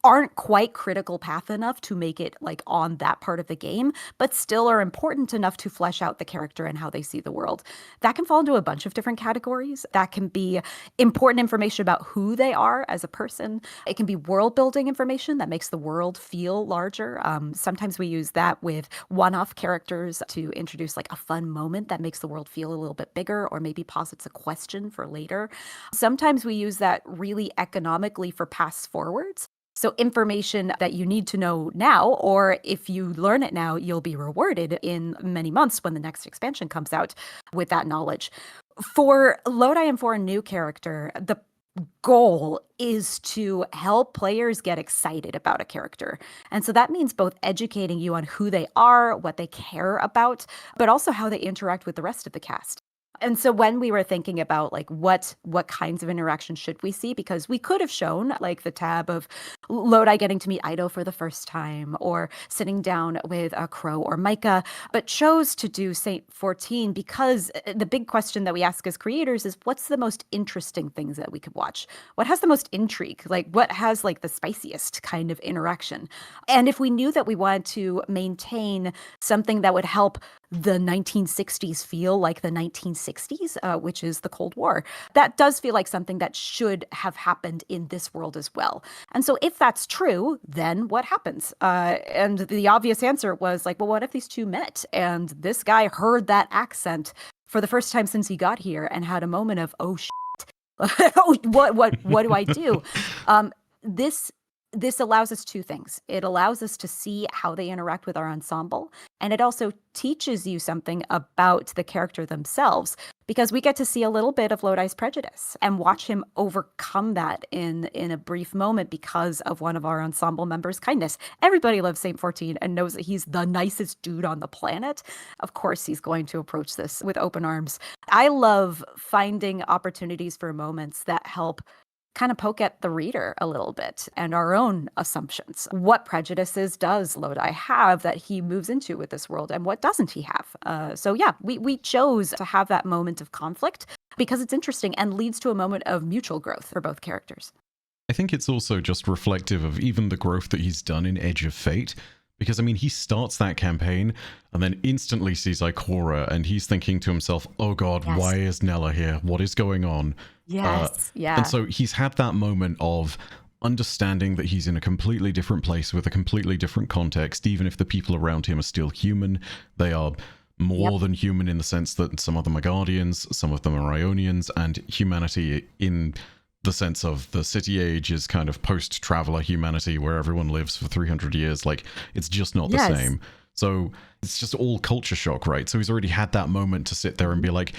aren't quite critical path enough to make it like on that part of the game, but still are important enough to flesh out the character and how they see the world. That can fall into a bunch of different categories. That can be important information about who they are as a person. It can be world building information that makes the world feel larger. Sometimes we use that with one-off characters to introduce like a fun moment that makes the world feel a little bit bigger or maybe posits a question for later. Sometimes we use that really economically for paths forwards. So information that you need to know now, or if you learn it now, you'll be rewarded in many months when the next expansion comes out with that knowledge. For Lodi and for a new character, the goal is to help players get excited about a character. And so that means both educating you on who they are, what they care about, but also how they interact with the rest of the cast. And so when we were thinking about like what kinds of interactions should we see, because we could have shown like the tab of Lodi getting to meet Ido for the first time or sitting down with a Crow or Micah, but chose to do Saint 14 because the big question that we ask as creators is what's the most interesting things that we could watch? What has the most intrigue? Like what has like the spiciest kind of interaction? And if we knew that we wanted to maintain something that would help the 1960s feel like the 1960s, which is the Cold War. That does feel like something that should have happened in this world as well. And so if that's true, then what happens? And the obvious answer was like, well, what if these two met and this guy heard that accent for the first time since he got here and had a moment of, oh, shit. what do I do? This allows us two things. It allows us to see how they interact with our ensemble, and it also teaches you something about the character themselves, because we get to see a little bit of Lodi's prejudice and watch him overcome that in a brief moment because of one of our ensemble members' kindness. Everybody loves Saint 14 and knows that he's the nicest dude on the planet. Of course, he's going to approach this with open arms. I love finding opportunities for moments that help kind of poke at the reader a little bit and our own assumptions. What prejudices does Lodi have that he moves into with this world, and what doesn't he have? So yeah, we chose to have that moment of conflict because it's interesting and leads to a moment of mutual growth for both characters. I think it's also just reflective of even the growth that he's done in Edge of Fate. Because, I mean, he starts that campaign and then instantly sees Ikora and he's thinking to himself, oh God, why is Nella here? What is going on? Yes, yeah. And so he's had that moment of understanding that he's in a completely different place with a completely different context, even if the people around him are still human. They are more than human in the sense that some of them are Guardians, some of them are Ionians, and humanity in the sense of the City Age is kind of post-traveler humanity where everyone lives for 300 years. Like, it's just not the same. So it's just all culture shock, right? So he's already had that moment to sit there and be like,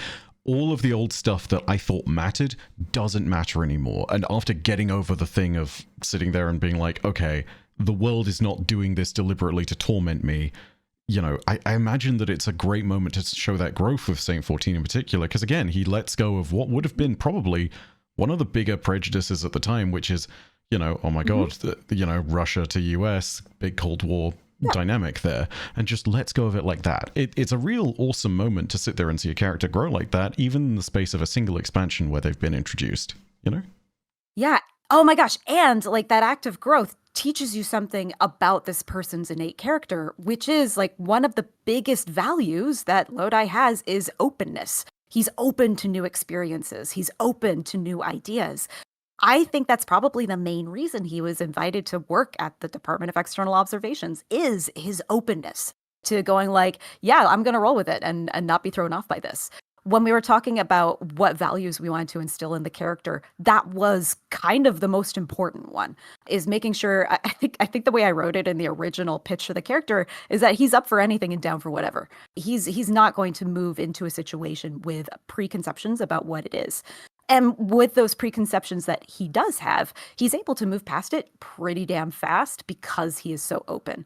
all of the old stuff that I thought mattered doesn't matter anymore. And after getting over the thing of sitting there and being like, okay, the world is not doing this deliberately to torment me, you know, I imagine that it's a great moment to show that growth with Saint 14 in particular, because again, he lets go of what would have been probably one of the bigger prejudices at the time, which is, you know, oh my God, you know, Russia to US, big Cold War dynamic there, and just lets go of it like that. It's a real awesome moment to sit there and see a character grow like that, even in the space of a single expansion where they've been introduced, you know? Yeah. Oh my gosh. And like that act of growth teaches you something about this person's innate character, which is like one of the biggest values that Lodi has is openness. He's open to new experiences. He's open to new ideas. I think that's probably the main reason he was invited to work at the Department of External Observations is his openness to going like, yeah, I'm going to roll with it and not be thrown off by this. When we were talking about what values we wanted to instill in the character, that was kind of the most important one, is making sure, I think the way I wrote it in the original pitch for the character is that he's up for anything and down for whatever. He's not going to move into a situation with preconceptions about what it is. And with those preconceptions that he does have, he's able to move past it pretty damn fast because he is so open.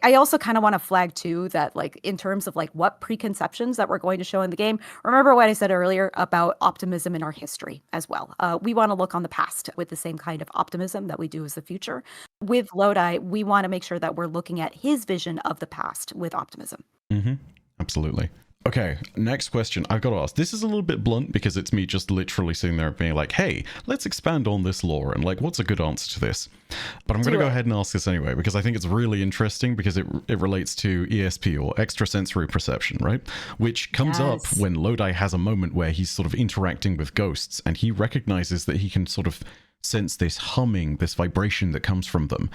I also kind of want to flag too that like in terms of like what preconceptions that we're going to show in the game, remember what I said earlier about optimism in our history as well. We want to look on the past with the same kind of optimism that we do as the future. With Lodi, we want to make sure that we're looking at his vision of the past with optimism. Mm-hmm. Absolutely. Okay, next question I've got to ask. This is a little bit blunt because it's me just literally sitting there being like, hey, let's expand on this lore and like, what's a good answer to this? But I'm going to go ahead and ask this anyway because I think it's really interesting because it relates to ESP or extrasensory perception, right? Which comes up when Lodi has a moment where he's sort of interacting with ghosts and he recognizes that he can sort of sense this humming, this vibration that comes from them.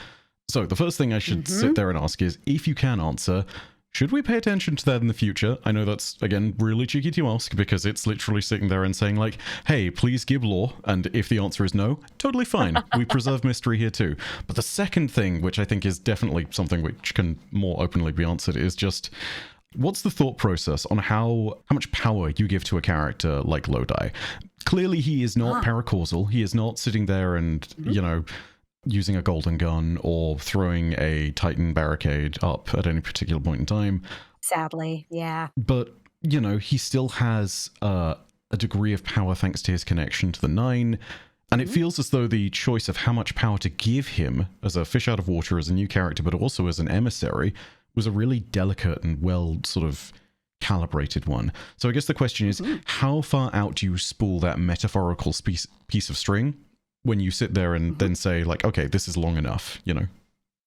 So the first thing I should sit there and ask is, if you can answer, should we pay attention to that in the future? I know that's, again, really cheeky to ask because it's literally sitting there and saying like, hey, please give lore. And if the answer is no, totally fine. We preserve mystery here too. But the second thing, which I think is definitely something which can more openly be answered, is just what's the thought process on how much power you give to a character like Lodi? Clearly, he is not paracausal. He is not sitting there and, you know, using a golden gun or throwing a Titan barricade up at any particular point in time. Sadly, yeah. But, you know, he still has a degree of power thanks to his connection to the Nine. And it feels as though the choice of how much power to give him as a fish out of water, as a new character, but also as an emissary, was a really delicate and well sort of calibrated one. So I guess the question is, how far out do you spool that metaphorical piece of string when you sit there and then say like, okay, this is long enough, you know?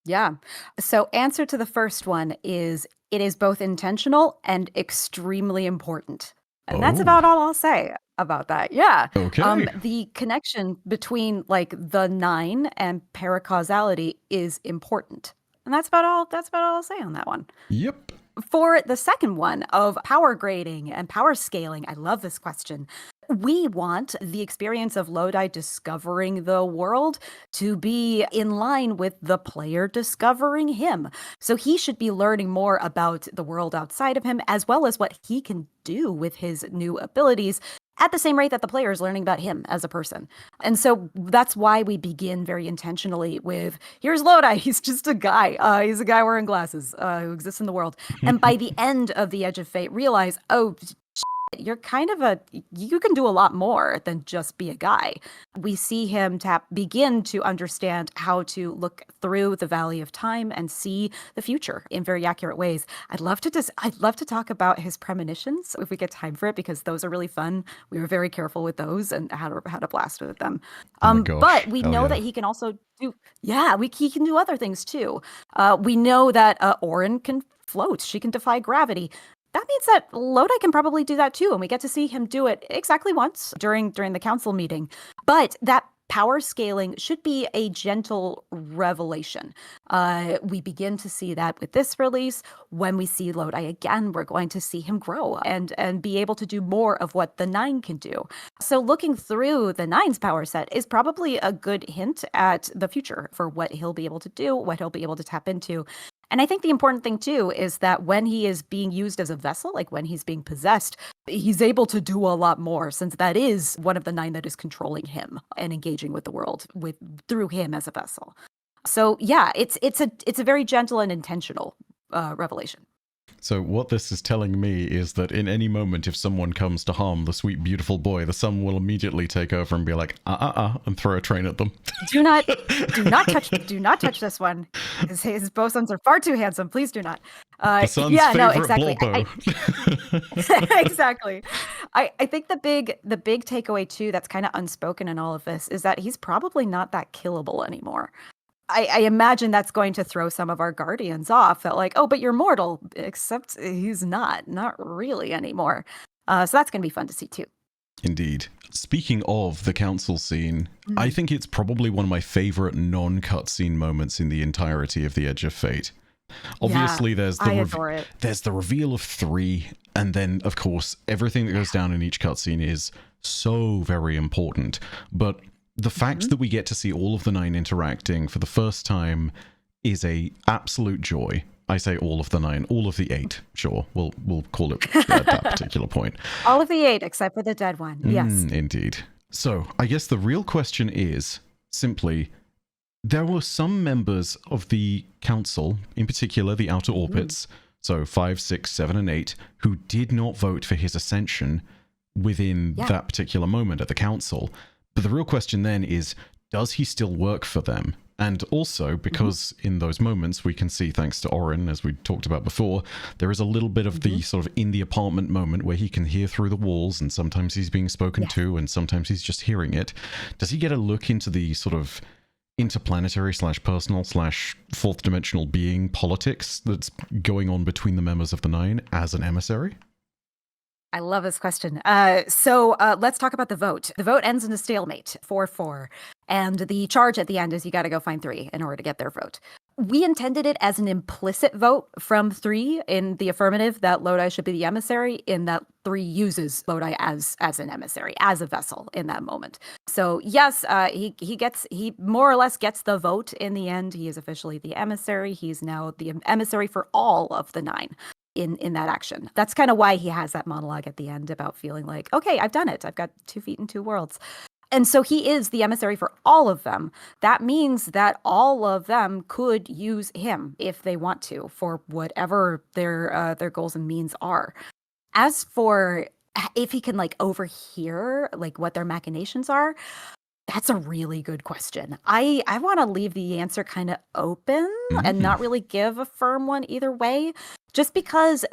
Yeah. So answer to the first one is it is both intentional and extremely important. And that's about all I'll say about that. Yeah. Okay. The connection between like the Nine and paracausality is important. And that's about all I'll say on that one. Yep. For the second one of power grading and power scaling, I love this question. We want the experience of Lodi discovering the world to be in line with the player discovering him. So he should be learning more about the world outside of him, as well as what he can do with his new abilities at the same rate that the player is learning about him as a person. And so that's why we begin very intentionally with, here's Lodi, he's just a guy. He's a guy wearing glasses who exists in the world. And by the end of The Edge of Fate, realize, oh, you're kind of you can do a lot more than just be a guy. We see him begin to understand how to look through the valley of time and see the future in very accurate ways. I'd love to talk about his premonitions if we get time for it, because those are really fun. We were very careful with those and had a blast with them. But we know that he can also do, he can do other things too. We know that Auron can float. She can defy gravity. That means that Lodi can probably do that too, and we get to see him do it exactly once during the council meeting. But that power scaling should be a gentle revelation. We begin to see that with this release. When we see Lodi again, we're going to see him grow and be able to do more of what the 9 can do. So looking through the 9's power set is probably a good hint at the future for what he'll be able to do, what he'll be able to tap into. And I think the important thing too is that when he is being used as a vessel, like when he's being possessed, he's able to do a lot more, since that is one of the 9 that is controlling him and engaging with the world through him as a vessel. So yeah, it's a very gentle and intentional revelation. So what this is telling me is that in any moment, if someone comes to harm the sweet, beautiful boy, the sun will immediately take over and be like, and throw a train at them. Do not touch this one. His bosons are far too handsome. Please do not. The sun's favorite blowbow. Exactly. I think the big takeaway too that's kind of unspoken in all of this is that he's probably not that killable anymore. I imagine that's going to throw some of our guardians off, that like, oh, but you're mortal, except he's not really anymore. So that's going to be fun to see too. Indeed. Speaking of the council scene, I think it's probably one of my favorite non-cutscene moments in the entirety of The Edge of Fate. Obviously, there's the reveal of 3, and then, of course, everything that goes down in each cutscene is so very important. But the fact that we get to see all of the 9 interacting for the first time is a absolute joy. I say all of the 9, all of the 8, sure. We'll call it at that particular point. All of the 8, except for the dead one. Yes. Indeed. So, I guess the real question is simply, there were some members of the council, in particular the Outer Orbits, so 5, 6, 7, and 8, who did not vote for his ascension within that particular moment at the council. But the real question then is, does he still work for them? And also, because in those moments we can see, thanks to Orin, as we talked about before, there is a little bit of the sort of in the apartment moment where he can hear through the walls, and sometimes he's being spoken to, and sometimes he's just hearing it. Does he get a look into the sort of interplanetary / personal / fourth dimensional being politics that's going on between the members of the 9 as an emissary? I love this question. So let's talk about the vote. The vote ends in a stalemate, 4-4. And the charge at the end is you got to go find 3 in order to get their vote. We intended it as an implicit vote from 3 in the affirmative that Lodi should be the emissary, in that 3 uses Lodi as an emissary, as a vessel in that moment. So yes, he more or less gets the vote in the end. He is officially the emissary. He's now the emissary for all of the 9. In that action. That's kind of why he has that monologue at the end about feeling like, okay, I've done it. I've got 2 feet in 2 worlds. And so he is the emissary for all of them. That means that all of them could use him if they want to, for whatever their goals and means are. As for if he can like overhear like what their machinations are, that's a really good question. I want to leave the answer kind of open and not really give a firm one either way, just because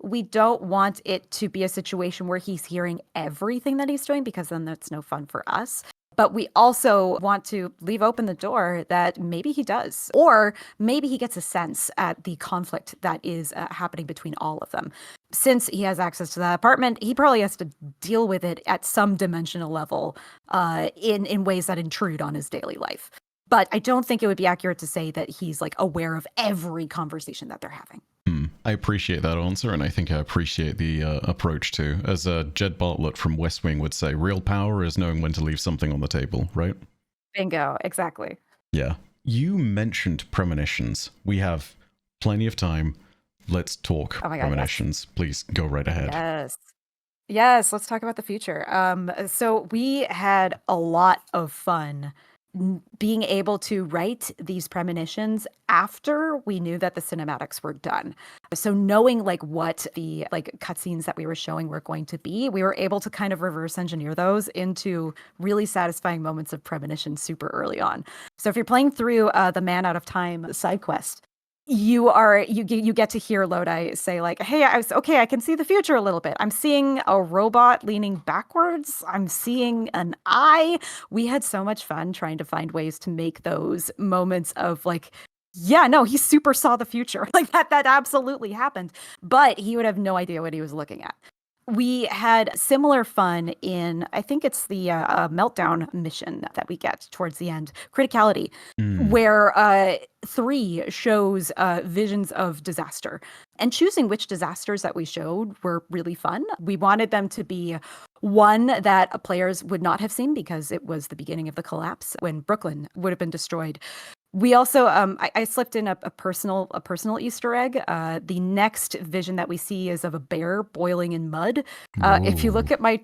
we don't want it to be a situation where he's hearing everything that he's doing, because then that's no fun for us. But we also want to leave open the door that maybe he does, or maybe he gets a sense at the conflict that is happening between all of them. Since he has access to that apartment, he probably has to deal with it at some dimensional level in ways that intrude on his daily life. But I don't think it would be accurate to say that he's like aware of every conversation that they're having. I appreciate that answer, and I think I appreciate the approach too. As Jed Bartlett from West Wing would say, real power is knowing when to leave something on the table, right? Bingo, exactly. Yeah. You mentioned premonitions. We have plenty of time. Let's talk premonitions. Yes. Please go right ahead. Yes, let's talk about the future. So we had a lot of fun being able to write these premonitions after we knew that the cinematics were done. So knowing like what the like cutscenes that we were showing were going to be, we were able to kind of reverse engineer those into really satisfying moments of premonition super early on. So if you're playing through the Man Out of Time side quest, you get to hear Lodi say like, hey, I can see the future a little bit. I'm seeing a robot leaning backwards. I'm seeing an eye. We had so much fun trying to find ways to make those moments of like, yeah, no, he super saw the future. Like that absolutely happened, but he would have no idea what he was looking at. We had similar fun in, I think it's the Meltdown mission that we get towards the end, Criticality, Mm. where 3 shows visions of disaster. And choosing which disasters that we showed were really fun. We wanted them to be one that players would not have seen because it was the beginning of the collapse when Brooklyn would have been destroyed. We also, I slipped in a personal Easter egg. The next vision that we see is of a bear boiling in mud. If you look Whoa. at my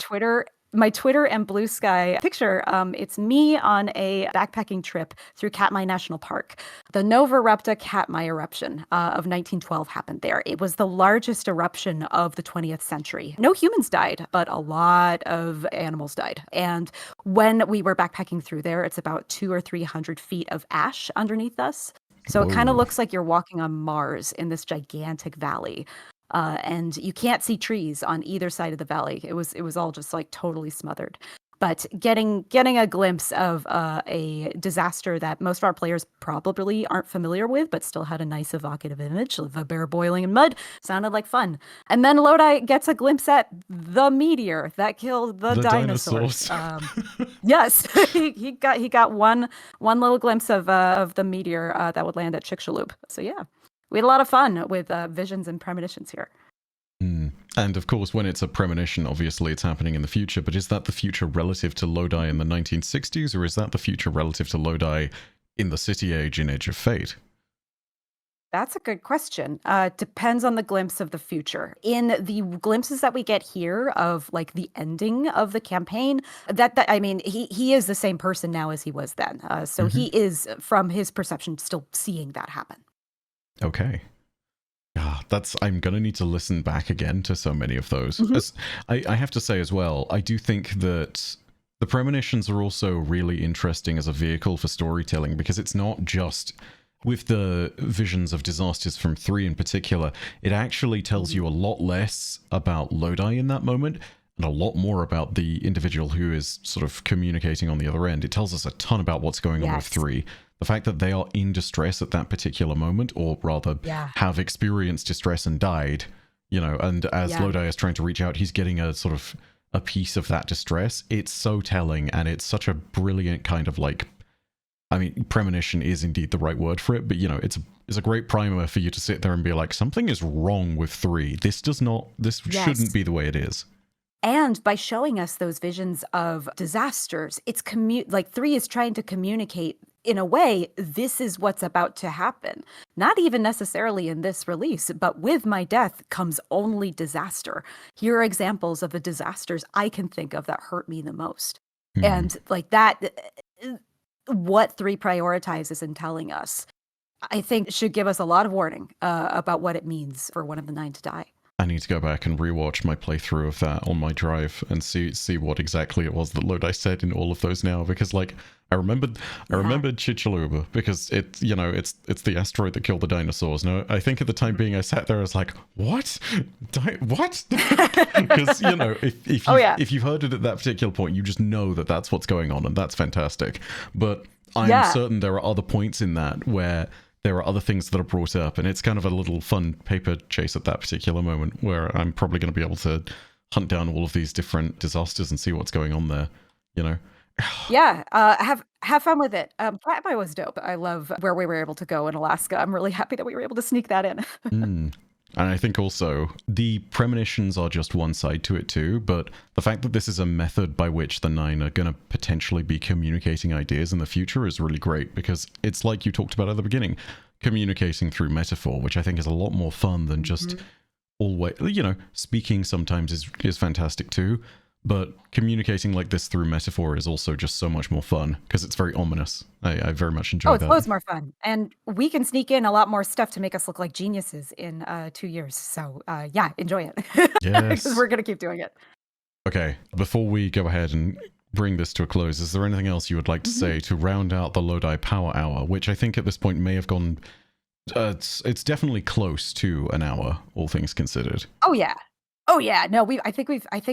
Twitter and Blue Sky picture, it's me on a backpacking trip through Katmai National Park. The Nova Repta Katmai eruption of 1912 happened there. It was the largest eruption of the 20th century. No humans died, but a lot of animals died. And when we were backpacking through there, it's about 200 or 300 feet of ash underneath us. So it kind of Whoa. looks like you're walking on Mars in this gigantic valley. And you can't see trees on either side of the valley. It was all just like totally smothered. But getting a glimpse of a disaster that most of our players probably aren't familiar with, but still had a nice evocative image of a bear boiling in mud, sounded like fun. And then Lodi gets a glimpse at the meteor that killed the dinosaurs. Yes, he got one little glimpse of the meteor that would land at Chicxulub. So yeah. We had a lot of fun with visions and premonitions here. Mm. And of course, when it's a premonition, obviously it's happening in the future, but is that the future relative to Lodi in the 1960s, or is that the future relative to Lodi in the City Age in Edge of Fate? That's a good question. Depends on the glimpse of the future. In the glimpses that we get here of like the ending of the campaign, that I mean, he is the same person now as he was then. So he is, from his perception, still seeing that happen. Okay. I'm gonna need to listen back again to so many of those. I have to say as well, I do think that the premonitions are also really interesting as a vehicle for storytelling, because it's not just with the visions of disasters from 3 in particular, it actually tells you a lot less about Lodi in that moment and a lot more about the individual who is sort of communicating on the other end. It tells us a ton about what's going on with 3. The fact that they are in distress at that particular moment, or rather have experienced distress and died, and as Lodi is trying to reach out, he's getting a sort of a piece of that distress. It's so telling, and it's such a brilliant kind of like, I mean, premonition is indeed the right word for it, but it's a great primer for you to sit there and be like, something is wrong with 3. This shouldn't be the way it is. And by showing us those visions of disasters, it's like 3 is trying to communicate in a way, this is what's about to happen. Not even necessarily in this release, but with my death comes only disaster. Here are examples of the disasters I can think of that hurt me the most. And like that, what 3 prioritizes in telling us, I think should give us a lot of warning about what it means for one of the 9 to die. I need to go back and rewatch my playthrough of that on my drive and see what exactly it was that Lodi said in all of those now, because like I remembered Chicxulub because it's the asteroid that killed the dinosaurs. No, I think at the time being I sat there, I was like, what? What? Because if you've heard it at that particular point, you just know that that's what's going on, and that's fantastic. But I'm certain there are other points in that where there are other things that are brought up, and it's kind of a little fun paper chase at that particular moment where I'm probably going to be able to hunt down all of these different disasters and see what's going on there, Yeah, have fun with it. Katmai was dope. I love where we were able to go in Alaska. I'm really happy that we were able to sneak that in. And I think also the premonitions are just one side to it too, but the fact that this is a method by which the 9 are going to potentially be communicating ideas in the future is really great, because it's like you talked about at the beginning, communicating through metaphor, which I think is a lot more fun than just always, speaking sometimes is fantastic too, but communicating like this through metaphor is also just so much more fun because it's very ominous. I very much enjoy that. It's loads more fun. And we can sneak in a lot more stuff to make us look like geniuses in 2 years. So enjoy it. Yes. Because we're going to keep doing it. Okay, before we go ahead and bring this to a close, is there anything else you would like to say to round out the Lodi Power Hour, which I think at this point may have gone... it's definitely close to an hour, all things considered. Oh, yeah. Oh yeah, no, I think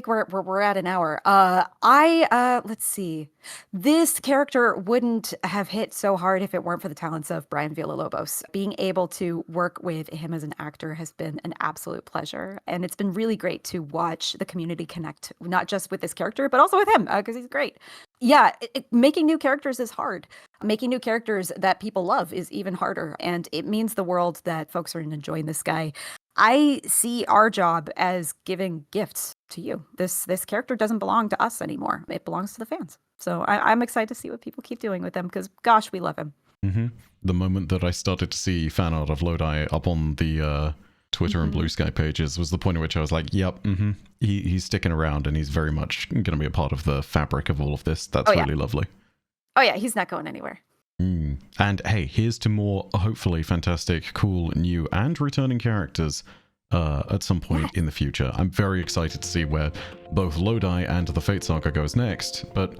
we're at an hour. Let's see. This character wouldn't have hit so hard if it weren't for the talents of Brian Villalobos. Being able to work with him as an actor has been an absolute pleasure, and it's been really great to watch the community connect, not just with this character, but also with him because he's great. Yeah, making new characters is hard. Making new characters that people love is even harder, and it means the world that folks are enjoying this guy. I see our job as giving gifts to you. This character doesn't belong to us anymore. It belongs to the fans. So I'm excited to see what people keep doing with him because, gosh, we love him. Mm-hmm. The moment that I started to see fan art of Lodi up on the Twitter and Blue Sky pages was the point at which I was like, yep, he's sticking around and he's very much going to be a part of the fabric of all of this. That's really lovely. Oh, yeah, he's not going anywhere. And hey, here's to more hopefully fantastic, cool, new and returning characters at some point in the future. I'm very excited to see where both Lodi and the Fate Saga goes next, but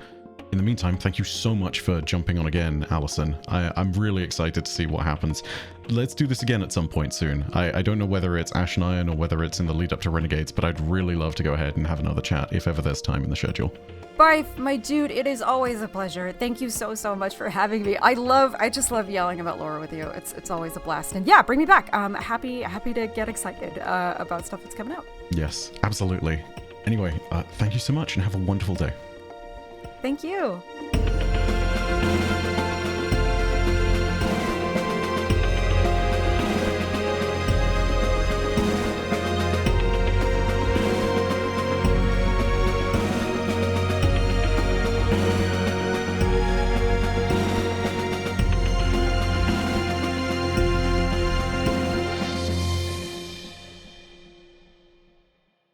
in the meantime, thank you so much for jumping on again, Allison. I'm really excited to see what happens. Let's do this again at some point soon. I don't know whether it's Ash and Iron or whether it's in the lead up to Renegades, but I'd really love to go ahead and have another chat if ever there's time in the schedule. Barf, my dude, it is always a pleasure. Thank you so much for having me. I just love yelling about lore with you. It's always a blast. And yeah, bring me back. I'm happy to get excited about stuff that's coming out. Yes, absolutely. Anyway, thank you so much and have a wonderful day. Thank you.